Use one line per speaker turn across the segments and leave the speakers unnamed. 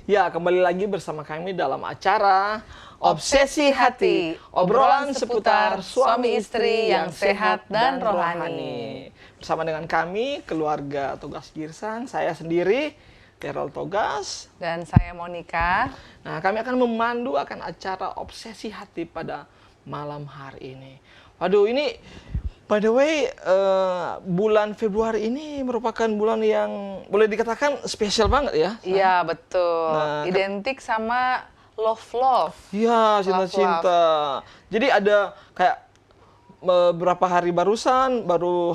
Ya, kembali lagi bersama kami dalam acara Obsesi Hati, obrolan seputar suami istri yang sehat dan rohani. Bersama dengan kami, keluarga Togas Girsang, saya sendiri, Terol Togas.
Dan saya Monica.
Nah, kami akan memandu akan acara Obsesi Hati pada malam hari ini. Waduh, ini by the way, bulan Februari ini merupakan bulan yang boleh dikatakan spesial banget ya.
Iya, betul.
Nah,
identik sama love.
Iya, cinta-cinta. Jadi ada kayak beberapa hari baru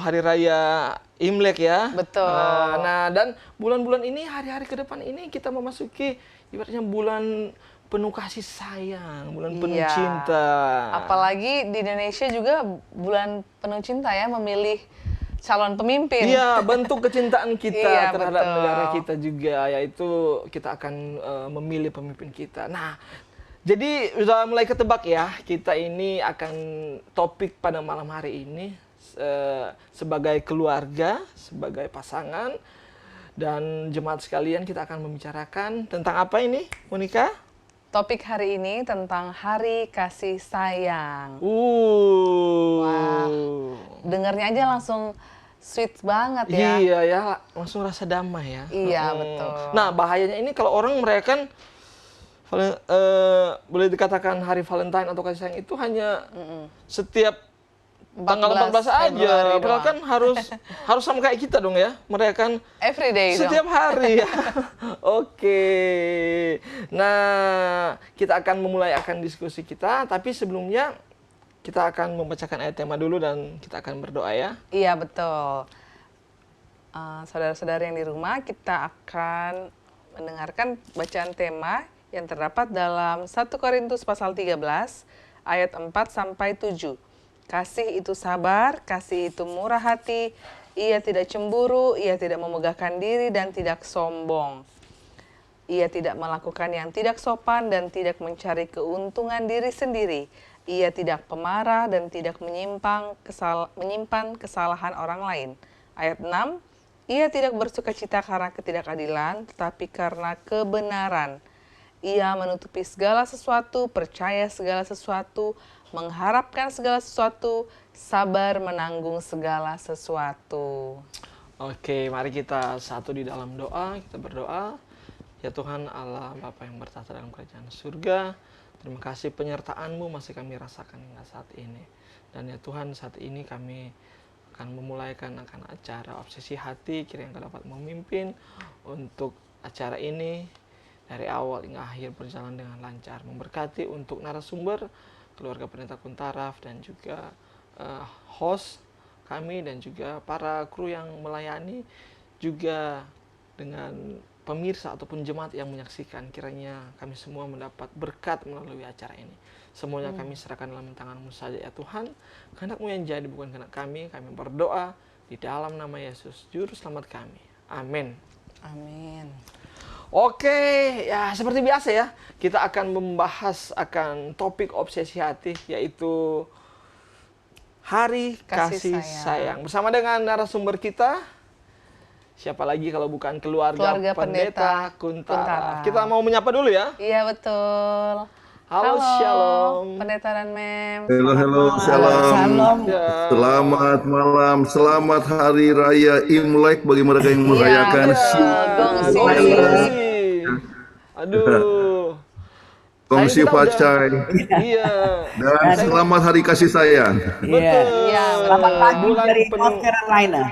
hari raya Imlek ya.
Betul.
Nah, dan bulan-bulan ini, hari-hari ke depan ini kita memasuki ibaratnya bulan penuh kasih sayang, bulan penuh cinta.
Apalagi di Indonesia juga bulan penuh cinta ya, memilih calon pemimpin.
Iya, bentuk kecintaan kita terhadap
betul.
negara kita juga, yaitu kita akan memilih pemimpin kita. Nah, jadi sudah mulai ketebak ya, kita ini akan topik pada malam hari ini sebagai keluarga, sebagai pasangan, dan jemaat sekalian kita akan membicarakan tentang apa ini, Monica?
Topik hari ini tentang Hari Kasih Sayang.
Wah,
dengarnya aja langsung sweet banget ya.
Iya ya, langsung rasa damai ya.
Iya, betul.
Nah, bahayanya ini kalau orang merayakan boleh dikatakan hari Valentine atau kasih sayang itu hanya setiap tanggal 14 aja. Padahal kan harus sama kayak kita dong ya, merayakan
everyday
setiap hari ya. Oke. Nah, kita akan memulai diskusi kita, tapi sebelumnya kita akan membacakan ayat tema dulu dan kita akan berdoa ya.
Iya, betul. Saudara-saudara yang di rumah, kita akan mendengarkan bacaan tema yang terdapat dalam 1 Korintus pasal 13 ayat 4 sampai 7. Kasih itu sabar, kasih itu murah hati, ia tidak cemburu, ia tidak memegahkan diri dan tidak sombong. Ia tidak melakukan yang tidak sopan dan tidak mencari keuntungan diri sendiri. Ia tidak pemarah dan tidak menyimpan kesalahan orang lain. Ayat 6, ia tidak bersukacita karena ketidakadilan, tetapi karena kebenaran. Ia menutupi segala sesuatu, percaya segala sesuatu, mengharapkan segala sesuatu, sabar menanggung segala sesuatu.
Oke, mari kita satu di dalam doa, kita berdoa. Ya Tuhan Allah Bapa yang bertata dalam kerajaan surga, terima kasih penyertaan-Mu masih kami rasakan hingga saat ini. Dan ya Tuhan, saat ini kami akan memulaikan acara Obsesi Hati, kiranya Engkau dapat memimpin untuk acara ini dari awal hingga akhir berjalan dengan lancar. Memberkati untuk narasumber, keluarga Pendeta Kuntaraf, dan juga host kami, dan juga para kru yang melayani, juga dengan pemirsa ataupun jemaat yang menyaksikan. Kiranya kami semua mendapat berkat melalui acara ini. Semuanya kami serahkan dalam tangan-Mu saja ya Tuhan. Kehendak-Mu yang jadi, bukan kehendak kami. Kami berdoa di dalam nama Yesus, Juru Selamat kami. Amin.
Amin.
Oke, ya seperti biasa ya, kita akan membahas akan topik obsesi hati, yaitu Hari Kasih Sayang. Bersama dengan narasumber kita, siapa lagi kalau bukan keluarga Pendeta Kuntaraf. Kita mau menyapa dulu ya.
Iya, betul.
Halo, Shalom.
Pendeta dan Mem.
Halo, Shalom.
Ya.
Selamat malam, selamat Hari Raya Imlek bagi mereka yang merayakan.
Gongsi.
Aduh.
Kongsi Pacai.
Iya.
Dan selamat Hari Kasih Sayang.
Betul.
Iya,
Selamat pagi
bulan
dari
penuh
North Carolina.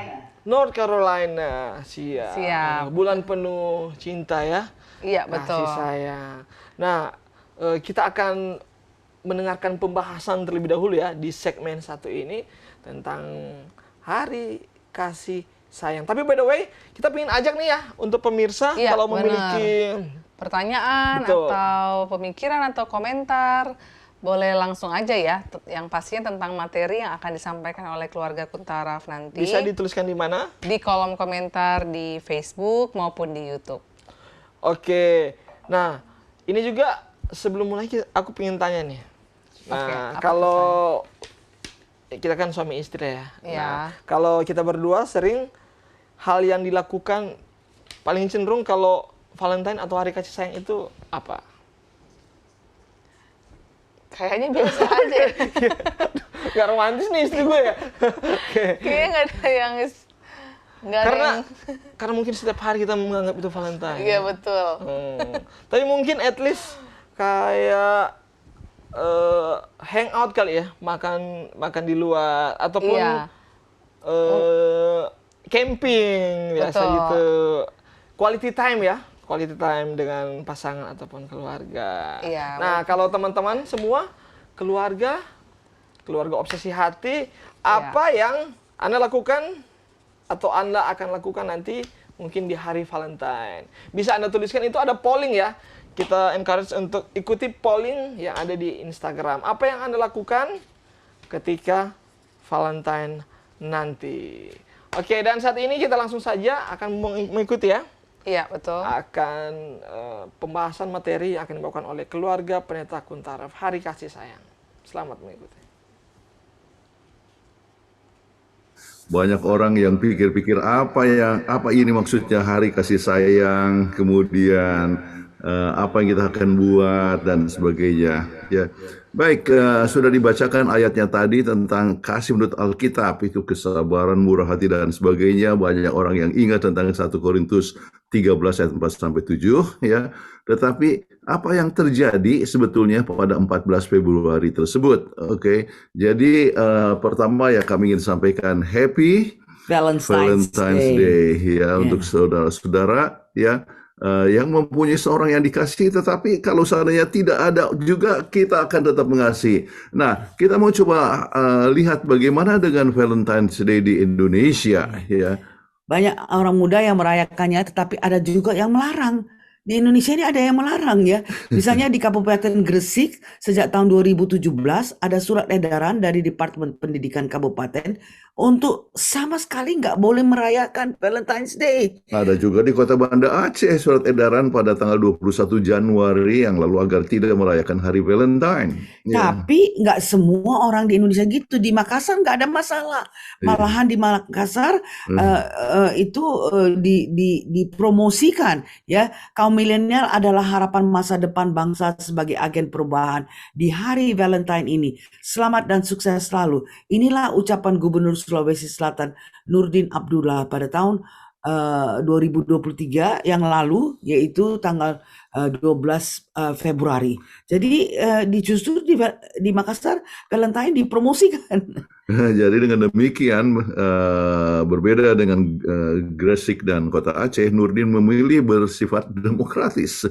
North Carolina, siap. Bulan penuh cinta ya.
Iya, betul.
Kasih sayang. Nah, kita akan mendengarkan pembahasan terlebih dahulu ya di segmen satu ini tentang Hari Kasih Sayang. Tapi by the way, kita ingin ajak nih ya untuk pemirsa kalau memiliki
pertanyaan atau pemikiran atau komentar, boleh langsung aja ya, yang pastinya tentang materi yang akan disampaikan oleh keluarga Kuntaraf nanti.
Bisa dituliskan di mana?
Di kolom komentar di Facebook maupun di YouTube.
Oke, nah ini juga sebelum mulai aku pengen tanya nih. Nah, kalau kita kan suami istri ya. Nah, kalau kita berdua sering hal yang dilakukan paling cenderung kalau Valentine atau hari kasih sayang itu apa?
Kayaknya biasa aja.
Gak romantis nih istri gue ya. Oke.
Kayaknya nggak ada yang nggak ada
Karena
yang.
karena mungkin setiap hari kita menganggap itu Valentine.
Iya betul.
Tapi mungkin at least kayak hangout kali ya, makan di luar ataupun
Iya.
camping biasa
Betul.
gitu. Quality time ya, quality time dengan pasangan ataupun keluarga.
Iya.
Nah, kalau teman-teman semua keluarga obsesi hati,
Iya.
apa yang Anda lakukan atau Anda akan lakukan nanti mungkin di hari Valentine. Bisa Anda tuliskan, itu ada polling ya. Kita encourage untuk ikuti polling yang ada di Instagram. Apa yang Anda lakukan ketika Valentine nanti? Oke, dan saat ini kita langsung saja akan mengikuti ya.
Iya betul.
Akan pembahasan materi yang akan dibawakan oleh keluarga Pendeta Kuntaraf, Hari Kasih Sayang. Selamat mengikuti.
Banyak orang yang pikir-pikir apa ini maksudnya hari kasih sayang, kemudian apa yang kita akan buat dan sebagainya. Ya, baik, sudah dibacakan ayatnya tadi tentang kasih menurut Alkitab, itu kesabaran, murah hati dan sebagainya. Banyak orang yang ingat tentang 1 Korintus 13 ayat 4 sampai 7 ya. Tetapi apa yang terjadi sebetulnya pada 14 Februari tersebut? Oke. Jadi pertama ya kami ingin sampaikan happy Valentine's Day ya untuk saudara-saudara ya yang mempunyai seorang yang dikasihi, tetapi kalau seandainya tidak ada juga kita akan tetap mengasihi. Nah, kita mau coba lihat bagaimana dengan Valentine's Day di Indonesia ya.
Banyak orang muda yang merayakannya, tetapi ada juga yang melarang. Di Indonesia ini ada yang melarang ya. Misalnya di Kabupaten Gresik sejak tahun 2017 ada surat edaran dari Departemen Pendidikan Kabupaten untuk sama sekali nggak boleh merayakan Valentine's Day.
Ada juga di Kota Banda Aceh surat edaran pada tanggal 21 Januari yang lalu agar tidak merayakan Hari Valentine. Ya.
Tapi nggak semua orang di Indonesia gitu. Di Makassar nggak ada masalah. Malahan di Makassar itu dipromosikan ya. Kaum milenial adalah harapan masa depan bangsa sebagai agen perubahan di hari Valentine ini. Selamat dan sukses selalu. Inilah ucapan Gubernur Sulawesi Selatan Nurdin Abdullah pada tahun 2023 yang lalu, yaitu tanggal 12 Februari. Jadi justru di Makassar Valentine dipromosikan.
Jadi dengan demikian berbeda dengan Gresik dan Kota Aceh, Nurdin memilih bersifat demokratis.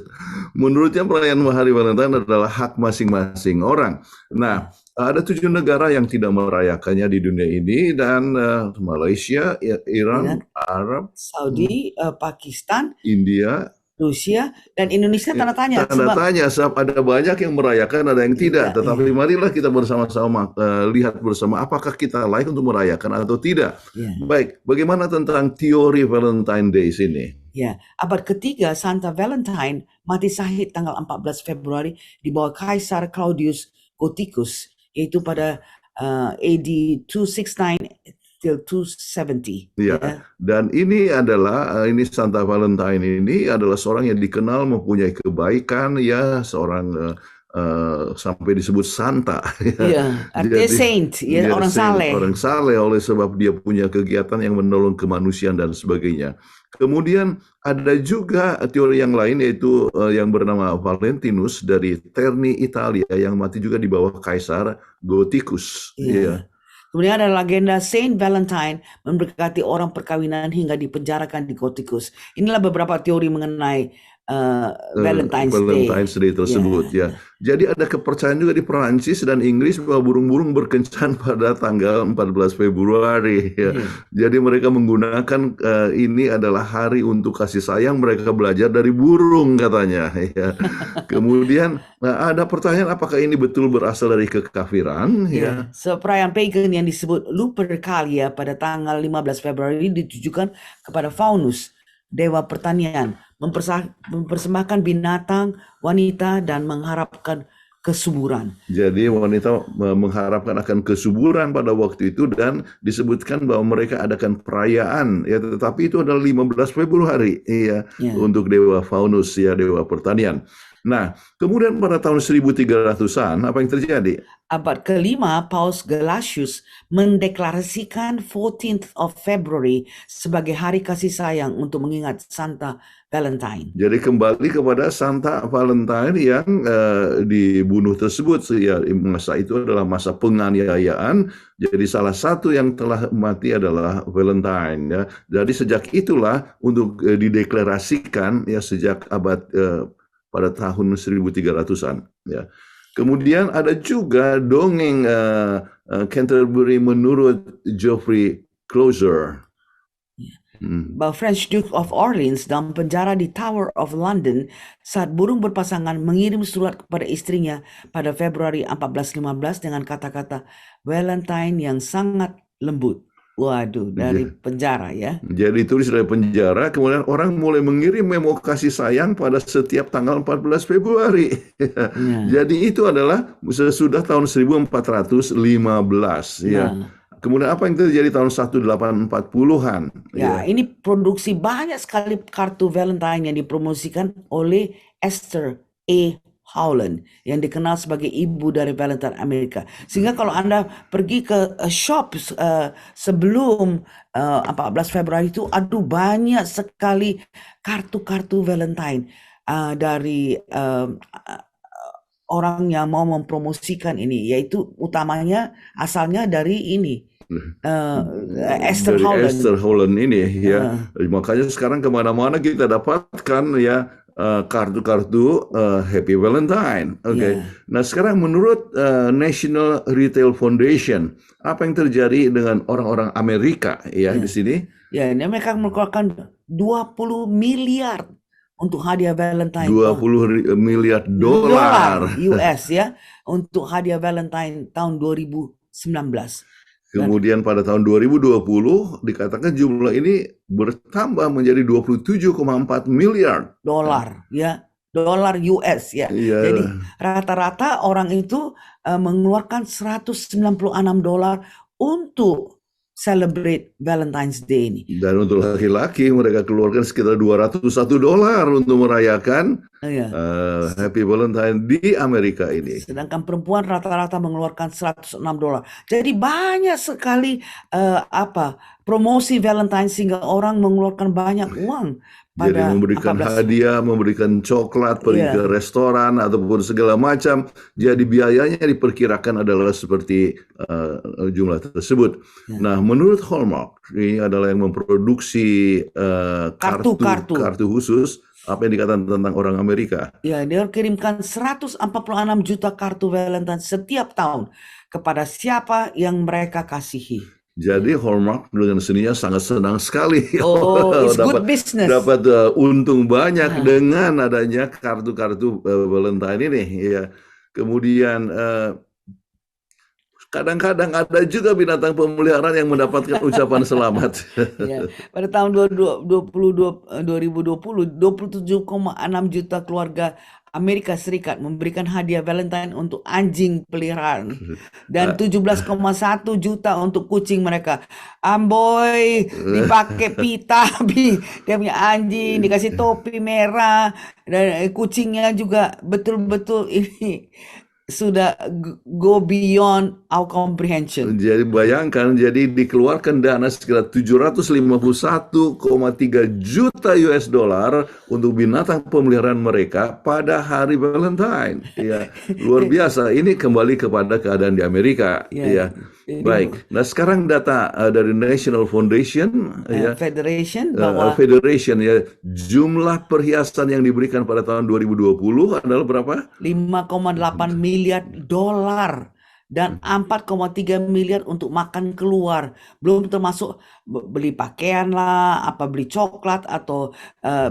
Menurutnya perayaan Hari Valentine adalah hak masing-masing orang. Nah, ada 7 negara yang tidak merayakannya di dunia ini, dan Malaysia, Iran, Arab,
Saudi, Pakistan,
India,
Rusia, dan Indonesia tanda tanya.
Tanda tanya, sebab ada banyak yang merayakan, ada yang tidak. Tetapi marilah kita bersama-sama lihat bersama apakah kita layak untuk merayakan atau tidak. Baik, bagaimana tentang teori Valentine Days ini?
Ya, abad ketiga Santa Valentine mati syahid tanggal 14 Februari di bawah Kaisar Claudius Gothicus, yaitu pada AD 269 till 270.
Ya. Dan ini adalah Santa Valentine ini adalah seorang yang dikenal mempunyai kebaikan ya, seorang sampai disebut santa.
Iya, artinya saint, ya, orang saleh.
Orang saleh oleh sebab dia punya kegiatan yang menolong kemanusiaan dan sebagainya. Kemudian ada juga teori yang lain, yaitu yang bernama Valentinus dari Terni, Italia, yang mati juga di bawah Kaisar Gothicus. Iya.
Kemudian ada legenda Saint Valentine memberkati orang perkawinan hingga dipenjarakan di Gothicus. Inilah beberapa teori mengenai Valentine's
Day tersebut ya. Jadi ada kepercayaan juga di Perancis dan Inggris bahwa burung-burung berkencan pada tanggal 14 Februari ya. Jadi mereka menggunakan ini adalah hari untuk kasih sayang, mereka belajar dari burung katanya ya. Kemudian ada pertanyaan, apakah ini betul berasal dari kekafiran ya?
Perayaan pagan yang disebut Lupercalia pada tanggal 15 Februari ditujukan kepada Faunus, dewa pertanian, mempersembahkan binatang, wanita, dan mengharapkan kesuburan.
Jadi wanita mengharapkan akan kesuburan pada waktu itu dan disebutkan bahwa mereka adakan perayaan ya, tetapi itu adalah 15 Februari ya,
Ya.
untuk dewa Faunus ya, dewa pertanian. Nah, kemudian pada tahun 1300-an apa yang terjadi?
Abad kelima, Paus Gelasius mendeklarasikan 14th of February sebagai hari kasih sayang untuk mengingat Santa Valentine.
Jadi kembali kepada Santa Valentine yang dibunuh tersebut ya, masa itu adalah masa penganiayaan. Jadi salah satu yang telah mati adalah Valentine ya. Jadi sejak itulah untuk dideklarasikan ya sejak abad pada tahun 1300-an ya. Kemudian ada juga dongeng Canterbury menurut Geoffrey Chaucer.
Bahwa French Duke of Orleans dalam penjara di Tower of London saat burung berpasangan mengirim surat kepada istrinya pada Februari 1415 dengan kata-kata Valentine yang sangat lembut. Waduh, dari penjara ya.
Jadi tulis dari penjara, kemudian orang mulai mengirim memo kasih sayang pada setiap tanggal 14 Februari. Jadi itu adalah sesudah tahun 1415 ya. Kemudian apa yang terjadi tahun 1840-an?
Ya, ini produksi banyak sekali kartu Valentine yang dipromosikan oleh Esther A. Howland yang dikenal sebagai ibu dari Valentine Amerika. Sehingga kalau Anda pergi ke shop sebelum 14 Februari itu, aduh banyak sekali kartu-kartu Valentine dari orang yang mau mempromosikan ini, yaitu utamanya asalnya dari ini. Esther
dari
Howland.
Esther Howland ini ya. Makanya sekarang kemana-mana kita dapatkan ya kartu-kartu Happy Valentine. Oke. Nah sekarang menurut National Retail Foundation, apa yang terjadi dengan orang-orang Amerika ya di sini?
Ya, ini mereka mengeluarkan 20 miliar untuk hadiah Valentine.
20 miliar dolar
US ya untuk hadiah Valentine tahun 2019.
Kemudian pada tahun 2020 dikatakan jumlah ini bertambah menjadi 27,4 miliar
dolar ya, dolar US ya. Jadi rata-rata orang itu mengeluarkan $196 untuk celebrate Valentine's Day ini.
Dan untuk laki-laki mereka keluarkan sekitar $201 untuk merayakan Happy Valentine di Amerika ini.
Sedangkan perempuan rata-rata mengeluarkan $106. Jadi banyak sekali promosi Valentine sehingga orang mengeluarkan banyak uang.
Jadi memberikan hadiah, memberikan coklat, pergi ke restoran ataupun segala macam. Jadi biayanya diperkirakan adalah seperti jumlah tersebut. Nah, menurut Hallmark, ini adalah yang memproduksi kartu khusus. Apa yang dikatakan tentang orang Amerika?
Ya, dia kirimkan 146 juta kartu Valentine setiap tahun kepada siapa yang mereka kasihi.
Jadi Hallmark dengan seninya sangat senang sekali.
It's good business.
Dapat untung banyak dengan adanya kartu-kartu Valentine ini. Ya. Kemudian kadang-kadang ada juga binatang pemeliharaan yang mendapatkan ucapan selamat.
Ya. Pada tahun 2020, 27,6 juta keluarga Amerika Serikat memberikan hadiah Valentine untuk anjing peliharaan dan 17,1 juta untuk kucing mereka. Amboy dipakai pita, dia punya anjing dikasih topi merah dan kucingnya juga betul-betul ini sudah go beyond our comprehension.
Jadi bayangkan, jadi dikeluarkan dana sekitar 751,3 juta US dollar untuk binatang pemeliharaan mereka pada hari Valentine. Ya, luar biasa. Ini kembali kepada keadaan di Amerika. Ya. Baik. Nah, sekarang data dari National Foundation
Federation
ya, jumlah perhiasan yang diberikan pada tahun 2020 adalah berapa?
5,8 miliar dolar dan 4,3 miliar untuk makan keluar. Belum termasuk beli pakaian lah, beli coklat atau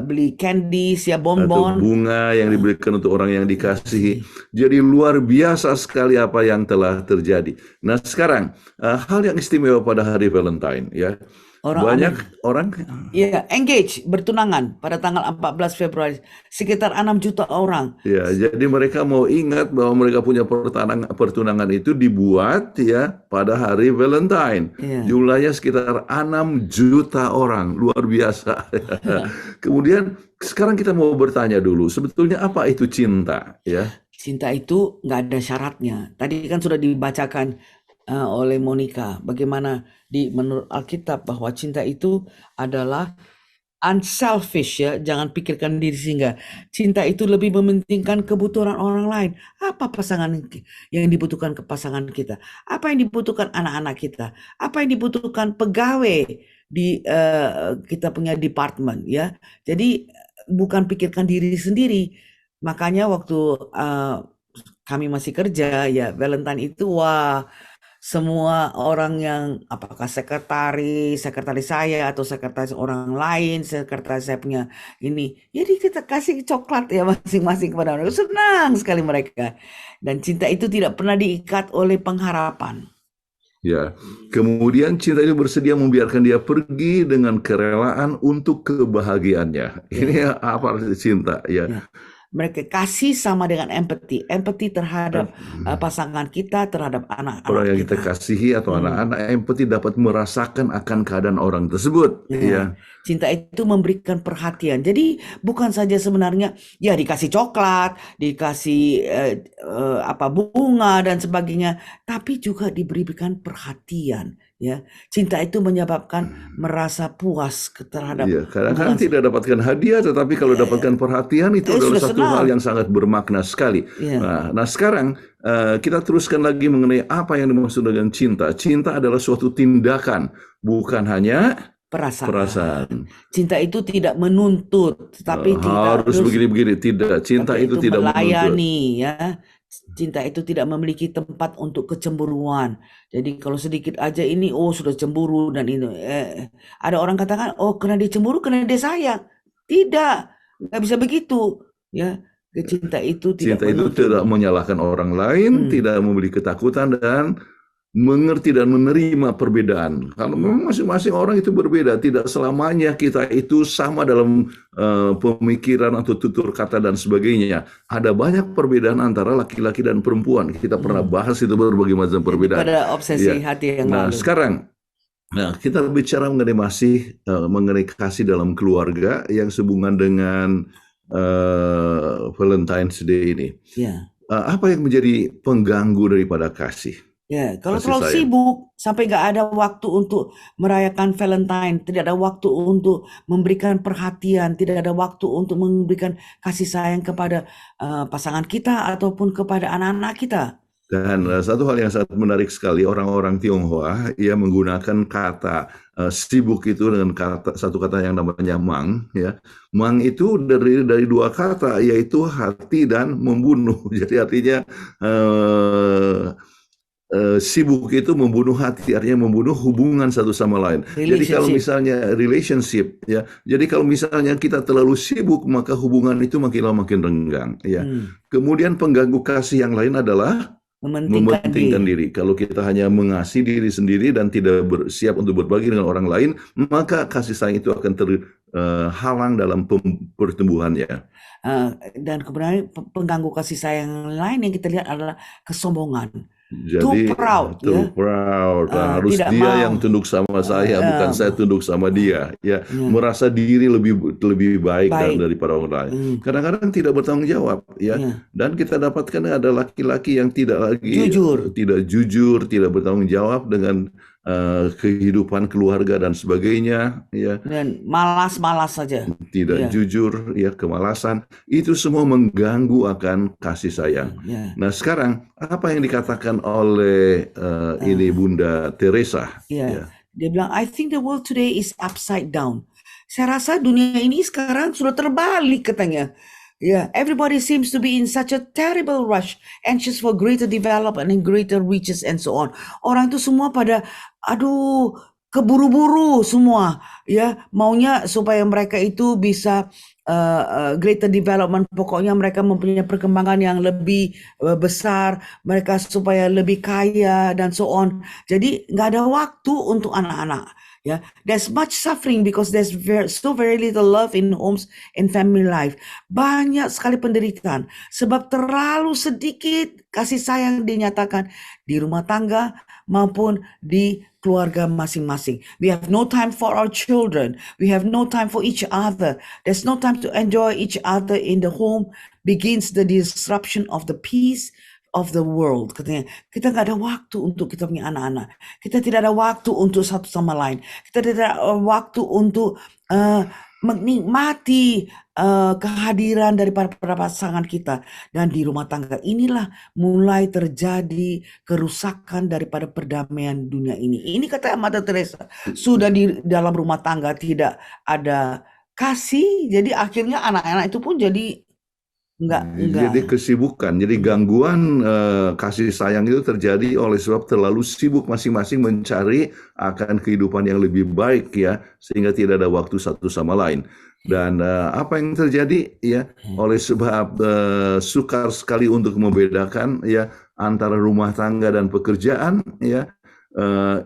beli candies ya, bonbon.
Atau bunga yang diberikan untuk orang yang dikasihi. Jadi luar biasa sekali apa yang telah terjadi. Nah sekarang hal yang istimewa pada hari Valentine ya.
Orang
Banyak
Amerika.
orang,
Ya, engage, bertunangan pada tanggal 14 Februari. Sekitar 6 juta orang.
ya, jadi mereka mau ingat bahwa mereka punya pertunangan itu dibuat ya pada hari Valentine.
Ya,
Jumlahnya sekitar 6 juta orang, luar biasa. Kemudian sekarang kita mau bertanya dulu, sebetulnya apa itu cinta? Ya,
cinta itu nggak ada syaratnya. Tadi kan sudah dibacakan oleh Monica, bagaimana menurut Alkitab bahwa cinta itu adalah unselfish, ya, jangan pikirkan diri, sehingga cinta itu lebih mementingkan kebutuhan orang lain. Apa yang dibutuhkan ke pasangan kita? Apa yang dibutuhkan anak-anak kita? Apa yang dibutuhkan pegawai di kita punya departemen, ya. Jadi bukan pikirkan diri sendiri. Makanya waktu kami masih kerja, ya, Valentine itu, wah, semua orang yang apakah sekretaris saya atau sekretaris orang lain, sekretaris saya punya ini, jadi kita kasih coklat ya masing-masing kepada mereka. Senang sekali mereka. Dan cinta itu tidak pernah diikat oleh pengharapan.
ya. Kemudian cinta itu bersedia membiarkan dia pergi dengan kerelaan untuk kebahagiaannya. Ini apa arti cinta? Ya.
Ya. Mereka kasih sama dengan empati terhadap pasangan kita, terhadap anak-anak
Orang yang kita kasihi atau anak-anak, empati dapat merasakan akan keadaan orang tersebut. Ya.
Cinta itu memberikan perhatian. Jadi bukan saja sebenarnya ya dikasih coklat, dikasih bunga dan sebagainya, tapi juga diberikan perhatian. Ya, cinta itu menyebabkan merasa puas terhadap.
Ya, kadang-kadang tidak dapatkan hadiah, tetapi kalau dapatkan perhatian itu adalah satu hal yang sangat bermakna sekali. Nah, sekarang kita teruskan lagi mengenai apa yang dimaksud dengan cinta. Cinta adalah suatu tindakan, bukan hanya perasaan.
Cinta itu tidak menuntut, tetapi
harus begini-begini. Tidak, cinta itu tidak
melayani, ya. Cinta itu tidak memiliki tempat untuk kecemburuan. Jadi kalau sedikit aja ini, sudah cemburu dan ini. Ada orang katakan, karena dia cemburu, karena dia sayang. Tidak, nggak bisa begitu. Ya, cinta itu
tidak menyalahkan orang lain, tidak memiliki ketakutan dan mengerti dan menerima perbedaan. Kalau memang masing-masing orang itu berbeda, tidak selamanya kita itu sama dalam pemikiran atau tutur kata dan sebagainya. Ada banyak perbedaan antara laki-laki dan perempuan. Kita pernah bahas itu berbagai macam perbedaan.
Pada obsesi hati yang lalu.
Sekarang kita bicara mengenai kasih dalam keluarga yang sehubungan dengan Valentine's Day ini. Apa yang menjadi pengganggu daripada kasih?
Ya, kalau terlalu sibuk sampai nggak ada waktu untuk merayakan Valentine, tidak ada waktu untuk memberikan perhatian, tidak ada waktu untuk memberikan kasih sayang kepada pasangan kita ataupun kepada anak-anak kita.
Dan satu hal yang sangat menarik sekali, orang-orang Tionghoa menggunakan kata sibuk itu dengan satu kata yang namanya mang. Ya, mang itu dari dua kata, yaitu hati dan membunuh. Jadi artinya sibuk itu membunuh hati, artinya membunuh hubungan satu sama lain. Jadi kalau misalnya relationship, ya, jadi kalau misalnya kita terlalu sibuk, maka hubungan itu makin lama makin renggang. Ya. Kemudian pengganggu kasih yang lain adalah mementingkan diri. Kalau kita hanya mengasihi diri sendiri dan tidak siap untuk berbagi dengan orang lain, maka kasih sayang itu akan terhalang dalam pertumbuhannya.
Dan kemudian pengganggu kasih sayang lain yang kita lihat adalah kesombongan.
Jadi
too proud.
Harus dia yang tunduk sama saya, bukan saya tunduk sama dia. Ya, merasa diri lebih baik. Daripada orang lain. Kadang-kadang tidak bertanggung jawab. Ya, dan kita dapatkan ada laki-laki yang tidak jujur, tidak bertanggung jawab dengan kehidupan keluarga dan sebagainya, ya. Dan
malas-malas saja.
Tidak jujur, ya, kemalasan. Itu semua mengganggu akan kasih sayang. Nah, sekarang apa yang dikatakan oleh ini Bunda Teresa?
Dia bilang, I think the world today is upside down. Saya rasa dunia ini sekarang sudah terbalik, katanya. Everybody seems to be in such a terrible rush, anxious for greater development and greater riches and so on. Orang itu semua pada, keburu-buru semua, ya, maunya supaya mereka itu bisa greater development. Pokoknya mereka mempunyai perkembangan yang lebih besar, mereka supaya lebih kaya dan so on. Jadi nggak ada waktu untuk anak-anak. Ya, there's much suffering because there's so very little love in homes and family life. Banyak sekali penderitaan sebab terlalu sedikit kasih sayang dinyatakan di rumah tangga maupun di keluarga masing-masing. We have no time for our children. We have no time for each other. There's no time to enjoy each other in the home. Begins the disruption of the peace of the world. Katanya, kita nggak ada waktu untuk kita punya anak-anak. Kita tidak ada waktu untuk satu sama lain. Kita tidak ada waktu untuk menikmati kehadiran daripada pasangan kita. Dan di rumah tangga inilah mulai terjadi kerusakan daripada perdamaian dunia ini. Ini kata Mother Teresa, sudah di dalam rumah tangga tidak ada kasih, jadi akhirnya anak-anak itu pun jadi
Jadi kesibukan, jadi gangguan kasih sayang itu terjadi oleh sebab terlalu sibuk masing-masing mencari akan kehidupan yang lebih baik ya, sehingga tidak ada waktu satu sama lain. Dan apa yang terjadi ya, oleh sebab sukar sekali untuk membedakan ya antara rumah tangga dan pekerjaan ya,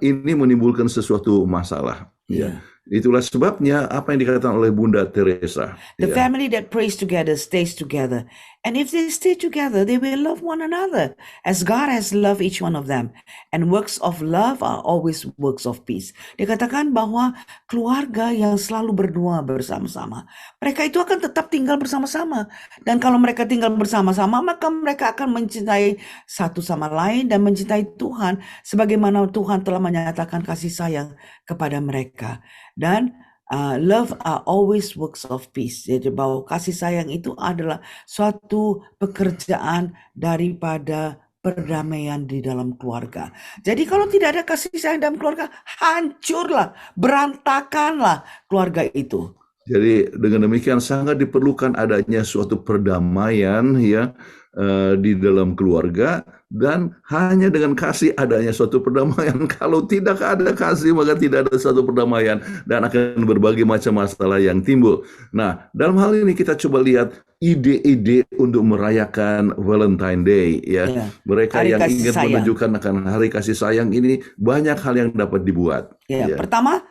ini menimbulkan sesuatu masalah ya. Itulah sebabnya apa yang dikatakan oleh Bunda Teresa.
The family that prays together stays together. And if they stay together, they will love one another as God has loved each one of them. And works of love are always works of peace. Dikatakan bahwa keluarga yang selalu berdua bersama-sama, mereka itu akan tetap tinggal bersama-sama. Dan kalau mereka tinggal bersama-sama, maka mereka akan mencintai satu sama lain dan mencintai Tuhan sebagaimana Tuhan telah menyatakan kasih sayang kepada mereka. Dan love are always works of peace. Jadi bahwa kasih sayang itu adalah suatu pekerjaan daripada perdamaian di dalam keluarga. Jadi kalau tidak ada kasih sayang dalam keluarga, hancurlah, berantakanlah keluarga itu.
Jadi dengan demikian sangat diperlukan adanya suatu perdamaian ya di dalam keluarga, dan hanya dengan kasih adanya suatu perdamaian. Kalau tidak ada kasih maka tidak ada suatu perdamaian dan akan berbagai macam masalah yang timbul. Nah, dalam hal ini kita coba lihat ide-ide untuk merayakan Valentine Day ya. Mereka
Hari
yang
kasih
ingin
sayang.
menunjukkan akan hari kasih sayang ini, banyak hal yang dapat dibuat.
Ya, pertama,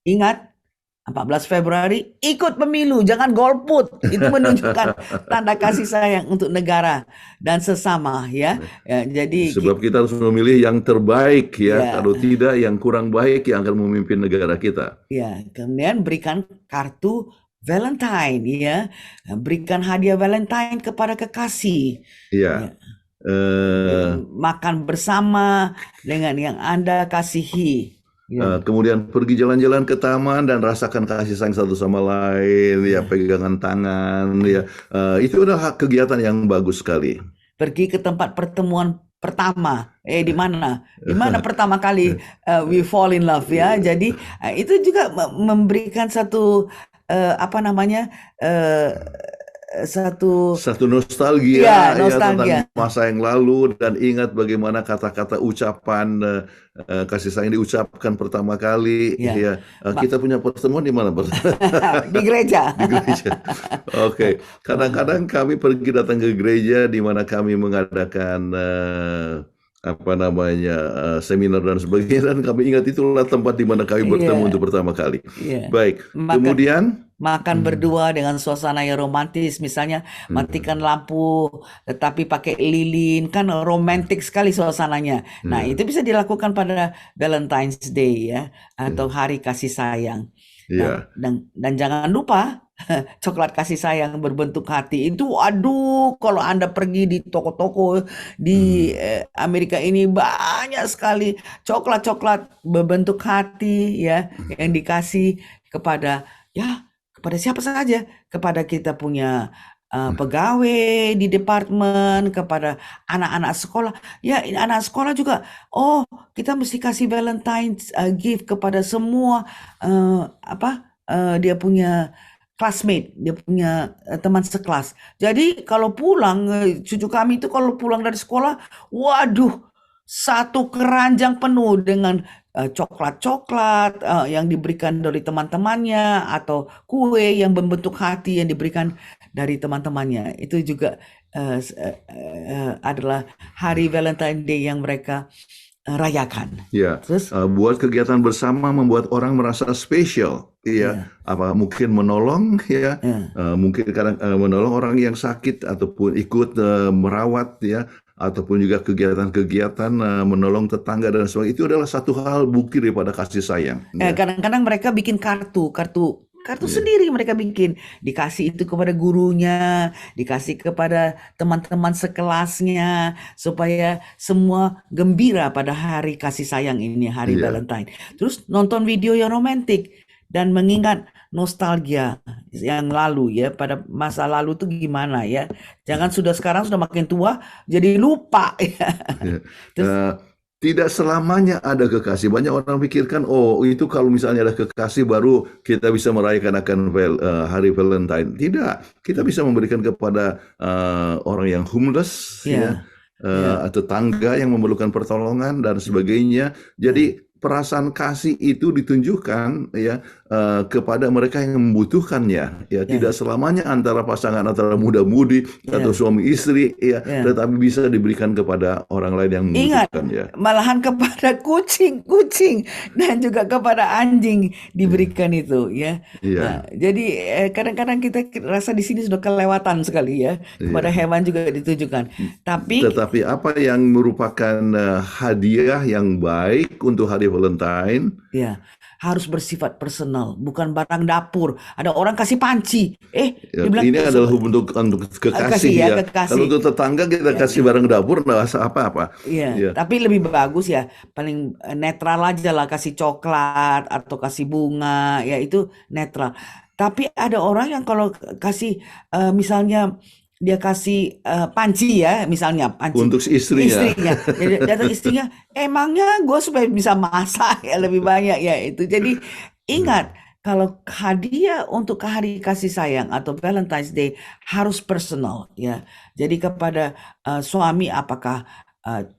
ingat 14 Februari ikut pemilu, jangan golput. Itu menunjukkan tanda kasih sayang untuk negara dan sesama ya. Jadi
Sebab kita harus memilih yang terbaik ya.
Ya.
Kalau tidak yang kurang baik yang akan memimpin negara kita.
ya, kemudian berikan kartu Valentine ya. Berikan hadiah Valentine kepada kekasih.
Iya.
Makan bersama dengan yang Anda kasihi.
Kemudian pergi jalan-jalan ke taman dan rasakan kasih sayang satu sama lain, ya pegangan tangan, ya itu adalah kegiatan yang bagus sekali.
Pergi ke tempat pertemuan pertama, di mana pertama kali we fall in love ya. Jadi itu juga memberikan satu
Satu nostalgia,
Ya,
ya
nostalgia.
tentang masa yang lalu, dan ingat bagaimana kata-kata ucapan kasih sayang diucapkan pertama kali.
Ya.
Ya, kita punya pertemuan di mana?
di gereja.
Di gereja. Oke. Kadang-kadang kami pergi datang ke gereja di mana kami mengadakan seminar dan sebagainya, dan kami ingat itulah tempat di mana kami bertemu untuk pertama kali.
Iya.
Baik. Kemudian
Makan berdua dengan suasana yang romantis, misalnya matikan lampu tetapi pakai lilin, kan romantis sekali suasananya. Nah, itu bisa dilakukan pada Valentine's Day ya, atau hari kasih sayang.
ya.
Dan jangan lupa coklat kasih sayang berbentuk hati itu, aduh, kalau Anda pergi di toko-toko di Amerika ini banyak sekali coklat-coklat berbentuk hati ya, yang dikasih kepada siapa saja, kepada kita punya pegawai di departemen, kepada anak-anak sekolah. Ya, anak sekolah juga. Oh, kita mesti kasih Valentine's gift kepada semua dia punya classmate, dia punya teman sekelas. Jadi kalau pulang, cucu kami itu kalau pulang dari sekolah, waduh, satu keranjang penuh dengan coklat-coklat yang diberikan dari teman-temannya, atau kue yang berbentuk hati yang diberikan dari teman-temannya. Itu juga adalah hari Valentine Day yang mereka rayakan.
Ya,
Terus,
buat kegiatan bersama membuat orang merasa spesial,
ya,
ya. Apa mungkin menolong, ya,
ya,
mungkin kadang menolong orang yang sakit ataupun ikut merawat, ya, ataupun juga kegiatan-kegiatan menolong tetangga dan sebagainya. Itu adalah satu hal bukti daripada kasih sayang, ya.
kadang-kadang mereka bikin kartu
Ya,
sendiri mereka bikin, dikasih itu kepada gurunya, dikasih kepada teman-teman sekelasnya, supaya semua gembira pada hari kasih sayang ini, hari
iya,
Valentine. Terus nonton video yang romantik dan mengingat nostalgia yang lalu ya, pada masa lalu tuh gimana ya. Jangan sekarang sudah makin tua jadi lupa ya.
ya.
Terus
Eh, Tidak selamanya ada kekasih. Banyak orang pikirkan, oh itu kalau misalnya ada kekasih baru kita bisa merayakan akan hari Valentine. Tidak, kita bisa memberikan kepada orang yang homeless, ya,
ya, ya,
atau tangga yang memerlukan pertolongan dan sebagainya.
ya,
Jadi perasaan kasih itu ditunjukkan, ya, kepada mereka yang membutuhkannya. Ya,
ya,
tidak selamanya antara pasangan antara muda-mudi atau
ya,
suami istri, ya,
ya.
tetapi bisa diberikan kepada orang lain yang
Ingat,
membutuhkan, ya.
malahan kepada kucing dan juga kepada anjing diberikan itu ya.
Iya,
Nah, jadi kadang-kadang kita rasa di sini sudah kelewatan sekali ya. Kepada
iya.
hewan juga ditujukan. Tapi
Tetapi apa yang merupakan hadiah yang baik untuk hari Valentine,
ya harus bersifat personal, bukan barang dapur. Ada orang kasih panci,
ya,
dibilang
ini adalah untuk kekasih,
kasih ya,
ya. Kalau
kekasih.
untuk tetangga kita kasih barang dapur, nggak usah apa-apa.
Iya,
Ya,
tapi lebih bagus ya, paling netral aja lah, kasih coklat atau kasih bunga, ya itu netral. Tapi ada orang yang kalau kasih misalnya dia kasih panci ya, misalnya panci
untuk istrinya.
istrinya, ya, datang istrinya, emangnya gue supaya bisa masak ya lebih banyak ya itu. Jadi ingat, kalau hadiah untuk hari kasih sayang atau Valentine's Day harus personal ya. Jadi kepada suami apakah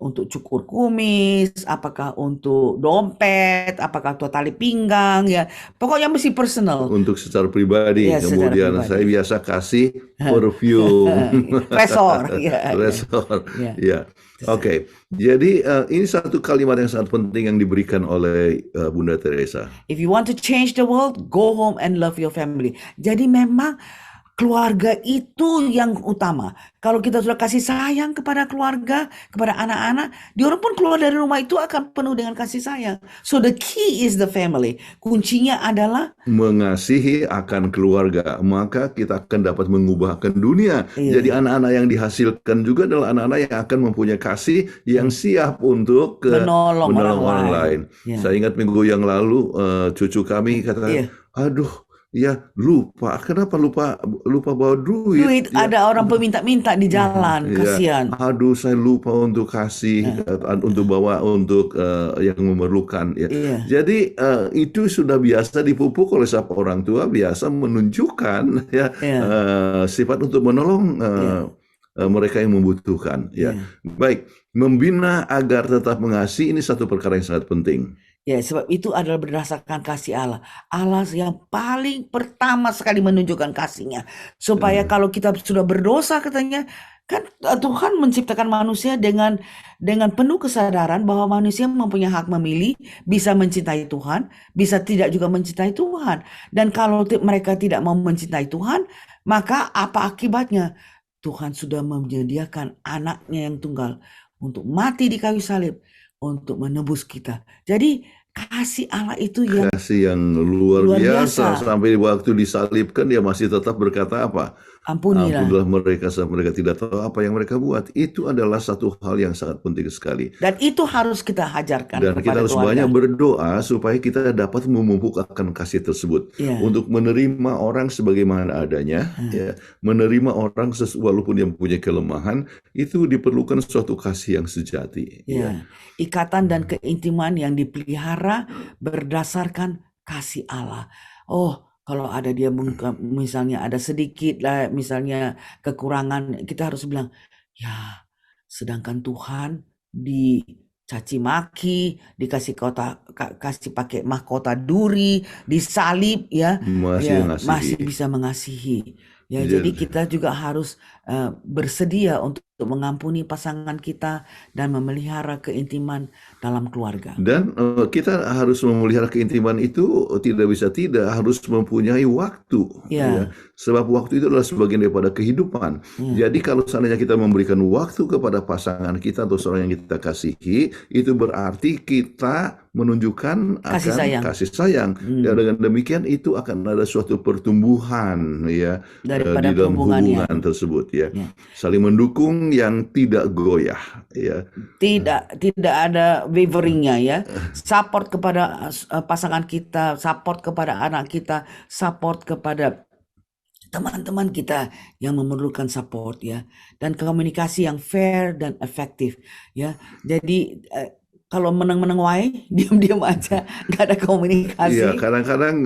untuk cukur kumis, apakah untuk dompet, apakah untuk tali pinggang ya. Pokoknya mesti personal.
Untuk secara pribadi,
Ya, secara
kemudian
pribadi.
saya biasa kasih perfume,
Resor ya.
resor,
Ya.
ya. Oke, jadi ini satu kalimat yang sangat penting yang diberikan oleh Bunda Teresa.
If you want to change the world, go home and love your family. Jadi memang keluarga itu yang utama. Kalau kita sudah kasih sayang kepada keluarga, kepada anak-anak, diorang pun keluar dari rumah itu akan penuh dengan kasih sayang. So the key is the family. Kuncinya adalah
Mengasihi akan keluarga, maka kita akan dapat mengubahkan dunia.
Iya.
Jadi anak-anak yang dihasilkan juga adalah anak-anak yang akan mempunyai kasih yang siap untuk
Menolong
menolong
orang
orang lain.
lain. Ya.
Saya ingat minggu yang lalu cucu kami kata,
Iya.
aduh, ya lupa. Kenapa lupa bawa duit?
Duit,
Ya.
ada orang peminta-minta di jalan,
Ya,
kasihan.
aduh saya lupa untuk kasih, untuk bawa untuk yang memerlukan. Ya.
Iya.
Jadi itu sudah biasa dipupuk oleh setiap orang tua, biasa menunjukkan ya
Iya.
sifat untuk menolong mereka yang membutuhkan. Ya,
Iya.
baik, membina agar tetap mengasihi ini satu perkara yang sangat penting.
Ya, sebab itu adalah berdasarkan kasih Allah. Allah yang paling pertama sekali menunjukkan kasihnya. Supaya kalau kita sudah berdosa katanya, kan Tuhan menciptakan manusia dengan penuh kesadaran bahwa manusia mempunyai hak memilih, bisa mencintai Tuhan, bisa tidak juga mencintai Tuhan. Dan kalau mereka tidak mau mencintai Tuhan, maka apa akibatnya? Tuhan sudah menyediakan anaknya yang tunggal untuk mati di kayu salib, untuk menebus kita. Jadi kasih Allah itu yang
Kasih yang luar
luar
biasa.
biasa.
Sampai waktu disalibkan dia masih tetap berkata apa?
Ampunilah.
Ampunilah mereka sebab mereka tidak tahu apa yang mereka buat. Itu adalah satu hal yang sangat penting sekali.
Dan itu harus kita ajarkan
Dan kita
kepada
harus
keluarga.
banyak berdoa supaya kita dapat memupuk akan kasih tersebut.
Iya.
Untuk menerima orang sebagaimana adanya, ya, menerima orang walaupun yang punya kelemahan, itu diperlukan suatu kasih yang sejati.
Ya, ikatan dan keintiman yang dipelihara berdasarkan kasih Allah. Oh, kalau ada dia misalnya ada sedikit lah, misalnya kekurangan, kita harus bilang, ya, sedangkan Tuhan dicaci maki, dikasih kasih pakai mahkota duri, disalib ya,
Masih
ya,
mengasihi.
masih bisa mengasihi. Ya,
Iya.
jadi kita juga harus bersedia untuk untuk mengampuni pasangan kita dan memelihara keintiman dalam keluarga.
Dan kita harus memelihara keintiman itu tidak bisa tidak harus mempunyai waktu.
Ya.
Sebab waktu itu adalah sebagian daripada kehidupan. Jadi kalau seandainya kita memberikan waktu kepada pasangan kita atau seorang yang kita kasihi, itu berarti kita menunjukkan kasih sayang. Ya, dengan demikian itu akan ada suatu pertumbuhan ya
Daripada
di dalam
hubungan
tersebut ya. Saling mendukung yang tidak goyah ya.
Tidak ada waveringnya ya. Support kepada pasangan kita, support kepada anak kita, support kepada teman-teman kita yang memerlukan support ya, dan komunikasi yang fair dan efektif ya. Jadi kalau menang-menang wae, diam-diam aja, nggak ada komunikasi.
Iya, kadang-kadang